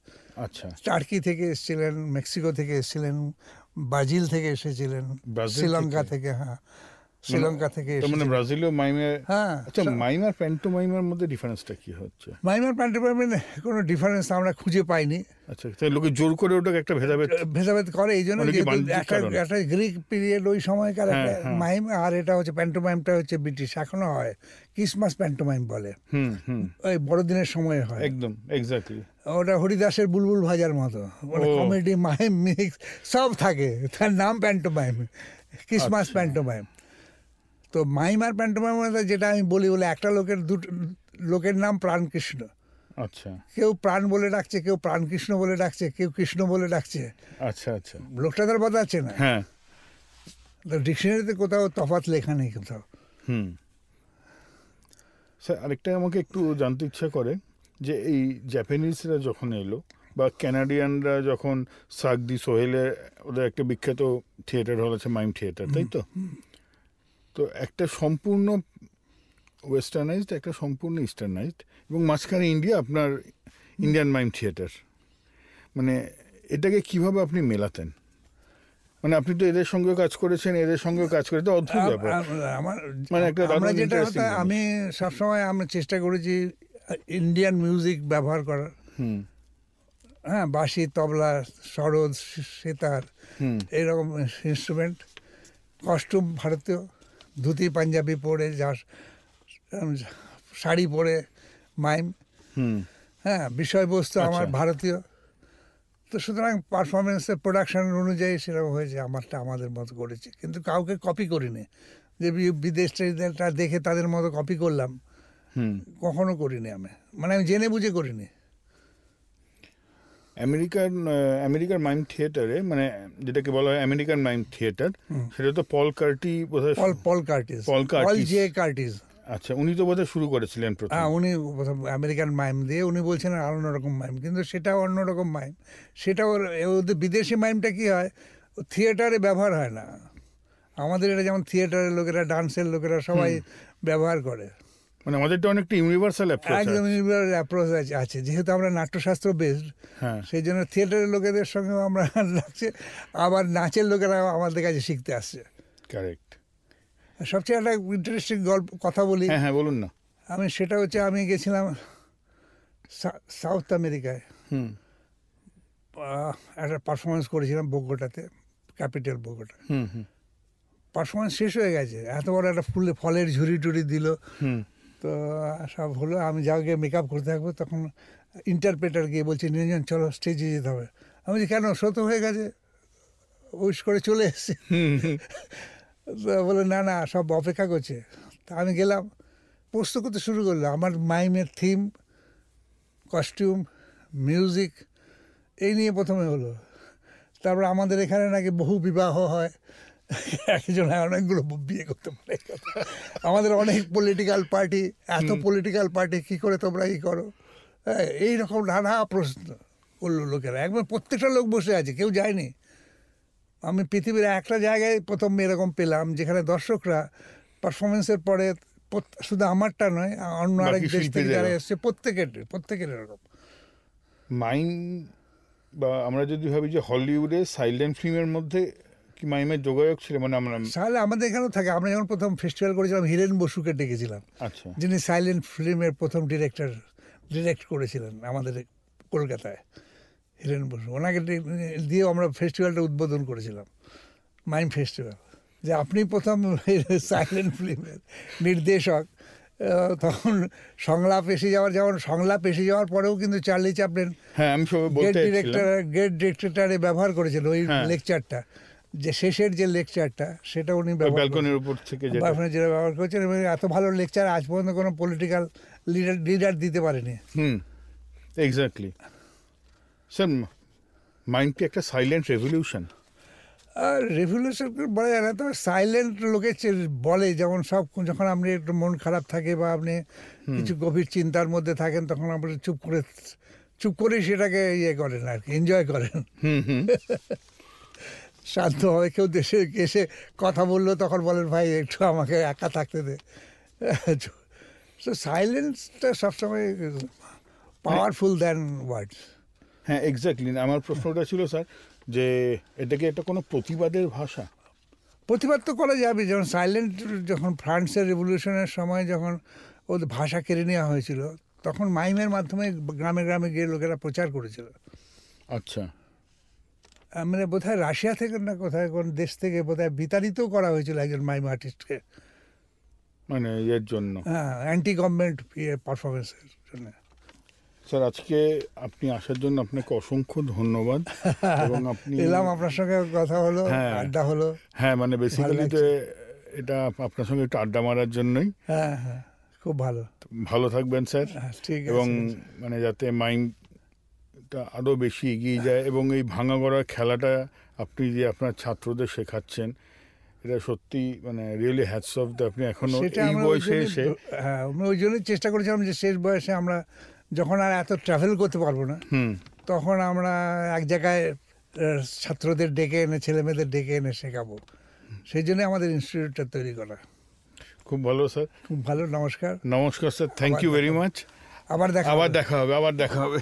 আচ্ছা, টার্কি থেকে এসেছিলেন, মেক্সিকো থেকে এসেছিলেন, ব্রাজিল থেকে এসেছিলেন, শ্রীলঙ্কা থেকে, হ্যাঁ শ্রীলঙ্কা থেকে। মানে ব্রাজিলীয় মাইমে। হ্যাঁ, আচ্ছা, মাইম আর প্যান্টোমাইমের মধ্যে ডিফারেন্সটা কি হচ্ছে? মাইম আর প্যান্টোমাইমের কোনো ডিফারেন্স আমরা খুঁজে পাইনি। আচ্ছা, তাই লোকে জোর করে ওটাকে একটা ভেদাভেদ করে, এই জন্য একটা গ্রিক পিরিয়ড ওই সময়কার একটা মাইম, আর এটা হচ্ছে প্যান্টোমাইমটা হচ্ছে ব্রিটিশ, এখনো হয়, ক্রিসমাস প্যান্টোমাইম বলে, ওই বড়দিনের সময় হয়। একদম এক্স্যাক্টলি, ওটা হরিদাসের বুলবুল ভাজার মতো, মানে কমেডি মাইম মিক্স সব থাকে, তার নাম প্যান্টোমাইম, ক্রিসমাস প্যান্টোমাইম। তো মাইম আর প্যান্টোমাইমের মধ্যে যেটা আমি বলি বলে একটা লোকের নাম প্রাণকৃষ্ণ। আচ্ছা, কেউ প্রাণ বলে ডাকছে, কেউ প্রাণকৃষ্ণ বলে ডাকছে, কেউ কৃষ্ণ বলে ডাকছে। আচ্ছা আচ্ছা, লোকটা তার বদলাচ্ছে না। হ্যাঁ, তো ডিকশনারিতে কোথাও তফাৎ লেখা নেই কোথাও। স্যার আরেকটা আমাকে একটু জানতে ইচ্ছা করে যে এই জাপানিজরা যখন এলো বা ক্যানাডিয়ানরা যখন সার্ক ডি সোহেলে, ওদের একটা বিখ্যাত থিয়েটার হল আছে মাইম থিয়েটার, তাই তো? তো একটা সম্পূর্ণ ওয়েস্টার্নাইজড, একটা সম্পূর্ণ ইস্টার্নাইজড, এবং মাঝখানে ইন্ডিয়া, আপনার ইন্ডিয়ান মাইম থিয়েটার। মানে এটাকে কিভাবে আপনি মেলাতেন? মানে আপনি তো এদের সঙ্গেও কাজ করেছেন, এদের সঙ্গেও কাজ করে, তো অদ্ভুত ব্যাপার। মানে একটা আমি সবসময় আমরা চেষ্টা করেছি ইন্ডিয়ান মিউজিক ব্যবহার করার। হ্যাঁ, বাঁশি, তবলা, সরোদ, সেতার, এইরকম ইনস্ট্রুমেন্ট। কস্টিউম ভারতীয়, ধুতি পাঞ্জাবি পরে, যা শাড়ি পরে মাইম। হ্যাঁ, বিষয়বস্তু আমার ভারতীয়। তো সুতরাং পারফরমেন্সের প্রোডাকশন অনুযায়ী সেরকম হয়েছে। আমারটা আমাদের মতো করেছি, কিন্তু কাউকে কপি করিনি যে বিদেশটা দেখে তাদের মতো কপি করলাম, কখনো করিনি আমি। মানে আমি জেনে বুঝে করিনি। আমেরিকার মাইম থিয়েটারে, মানে যেটাকে বলা হয় আমেরিকান মাইম থিয়েটার, সেটা তো পল কার্টিস। আচ্ছা, উনি তো বোধহয় শুরু করেছিলেন প্রথম। হ্যাঁ, উনি প্রথম আমেরিকান মাইম দিয়ে উনি বলছেন আর অন্যরকম মাইম, কিন্তু সেটাও অন্যরকম মাইম। সেটা ওদের বিদেশি মাইমটা কি হয়, থিয়েটারে ব্যবহার হয় না। আমাদের এটা যেমন থিয়েটারের লোকেরা, ডান্সের লোকেরা সবাই ব্যবহার করে। মানে আমাদেরটা অনেকটা ইউনিভার্সাল অ্যাপ্রোচ, একদম ইউনিভার্সাল অ্যাপ্রোচ আছে। যেহেতু আমরা নাট্যশাস্ত্র বেসড, সেই জন্য থিয়েটারের লোকেদের সঙ্গে আমরা লাগছে, আবার নাচের লোকেরা আমাদের কাছে শিখতে আসছে। কারেক্ট। সবচেয়ে একটা ইন্টারেস্টিং কথা বলি। হ্যাঁ, বলুন না। সেটা হচ্ছে, আমি গেছিলাম সাউথ আমেরিকায়, একটা পারফরমেন্স করেছিলাম বোগোটাতে, ক্যাপিটাল বোগোটা। পারফরমেন্স শেষ হয়ে গেছে, এত বড় একটা ফলের ঝুড়ি টুড়ি দিল, তো সব হলো। আমি যাকে মেকআপ করতে থাকবো, তখন ইন্টারপ্রেটার গিয়ে বলছে, নিরঞ্জন চলো স্টেজে যেতে হবে। আমি বলছি কেন, শো হয়ে গেছে, উইশ করে চলে এসেছি। বলে না না, সব অপেক্ষা করছে। তা আমি গেলাম, প্রস্তুত করতে শুরু করলাম। আমার মাইমের থিম, কস্টিউম, মিউজিক, এই নিয়ে প্রথমে হলো। তারপর আমাদের এখানে নাকি বহু বিবাহ হয়, একজন অনেকগুলো বিয়ে করতে পারে। আমাদের অনেক পলিটিক্যাল পার্টি, এত পলিটিক্যাল পার্টি, কী করে তোমরা ই করো? হ্যাঁ, এইরকম নানা প্রশ্ন করলো লোকেরা। একবার প্রত্যেকটা লোক বসে আছে, কেউ যায়নি। আমি পৃথিবীর একটা জায়গায় প্রথম এরকম পেলাম, যেখানে দর্শকরা পারফরমেন্সের পরে, শুধু আমারটা নয়, অন্য আরেক দেশ থেকে যারা এসছে, প্রত্যেকের এরকম মাইম। বা আমরা যদি ভাবি যে হলিউডে সাইলেন্ট ফিল্মের মধ্যে কি মাইমের যোগাযোগ ছিল? মানে তাহলে আমাদের এখানেও থাকে। আমরা যখন প্রথম ফেস্টিভ্যাল করেছিলাম, হিরেন বসুকে ডেকেছিলাম। আচ্ছা, যিনি সাইলেন্ট ফিল্মের প্রথম ডিরেক্ট করেছিলেন আমাদের কলকাতায়, হিরেন বসু। ওনাকে দিয়ে আমরা ফেস্টিভ্যালটা উদ্বোধন করেছিলাম, মাইম ফেস্টিভ্যাল। যে আপনি প্রথম সাইলেন্ট ফিল্মের নির্দেশক। তখন সংলাপ এসে যাওয়ার পরেও কিন্তু চার্লি চ্যাপলিন গেট ডিরেক্টরে ব্যবহার করেছিল ওই লেকচারটা, যে শেষের যে লেকচারটা, সেটা উনি ব্যালকনির উপর থেকে যেটা ব্যবহার করেছেন। এবং এত ভালো লেকচার আজ পর্যন্ত কোনো পলিটিক্যাল লিডার দিতে পারেনি। এক্স্যাক্টলি। স্যার, মাইন্ড কি একটা সাইলেন্ট রেভলিউশন? রেভলিউশন বলা যায় না, তবে সাইলেন্ট লোকে বলে, যেমন সব, যখন আপনি একটু মন খারাপ থাকে বা আপনি কিছু গভীর চিন্তার মধ্যে থাকেন, তখন আপনি চুপ করে সেটাকে ইয়ে করেন আর কি, এনজয় করেন। শান্তভাবে কেউ দেশে এসে কথা বললো, তখন বলেন ভাই একটু আমাকে একা থাকতে দে। সো সাইলেন্সটা সবসময় পাওয়ারফুল দ্যান ওয়ার্ডস। হ্যাঁ, এক্স্যাক্টলি। আমার প্রশ্নটা ছিল স্যার, যে এটা কি একটা কোনো প্রতিবাদের ভাষা? প্রতিবাদ তো করা যাবে। যেমন সাইলেন্ট, যখন ফ্রান্সের রেভলিউশনের সময় যখন ওদের ভাষা কেড়ে নেওয়া হয়েছিল, তখন মাইমের মাধ্যমে গ্রামে গ্রামে গিয়ে লোকেরা প্রচার করেছিল। আচ্ছা। মানে বোধহয় রাশিয়া থেকে না কোথায় কোন দেশ থেকে বোধহয় বিতাড়িতও করা হয়েছিল একজন মাইম আর্টিস্টকে, মানে এর জন্য, হ্যাঁ, অ্যান্টি গভর্নমেন্ট পারফরমেন্সের জন্য। স্যার, আজকে আপনি আসার জন্য আপনাকে অসংখ্য ধন্যবাদ। এবং আপনি এলাম, আপনার সঙ্গে কথা হলো, আড্ডা হলো। হ্যাঁ, মানে বেসিক্যালি এটা আপনার সঙ্গে একটু আড্ডা মারার জন্যই। হ্যাঁ হ্যাঁ, খুব ভালো। ভালো থাকবেন স্যার। ঠিক আছে। এবং মানে যাতে মাইন্ডটা আরও বেশি এগিয়ে যায়, এবং এই ভাঙা গড়ার খেলাটা আপনি যে আপনার ছাত্রদের শেখাচ্ছেন, এটা সত্যি মানে রিয়েলি হ্যাটস অফ। আপনি এখনো এই বয়সে এসে, হ্যাঁ আমরা ওই জন্যই চেষ্টা করেছিলাম যে শেষ বয়সে আমরা যখন আর এত ট্রাভেল করতে পারবো না, তখন আমরা এক জায়গায় ছাত্রদের ডেকে এনে, ছেলেমেয়েদের ডেকে এনে শেখাবো। সেই জন্য আমাদের ইনস্টিটিউটটা তৈরি করা। খুব ভালো স্যার, খুব ভালো। নমস্কার। নমস্কার sir, thank you very much. আবার দেখা হবে।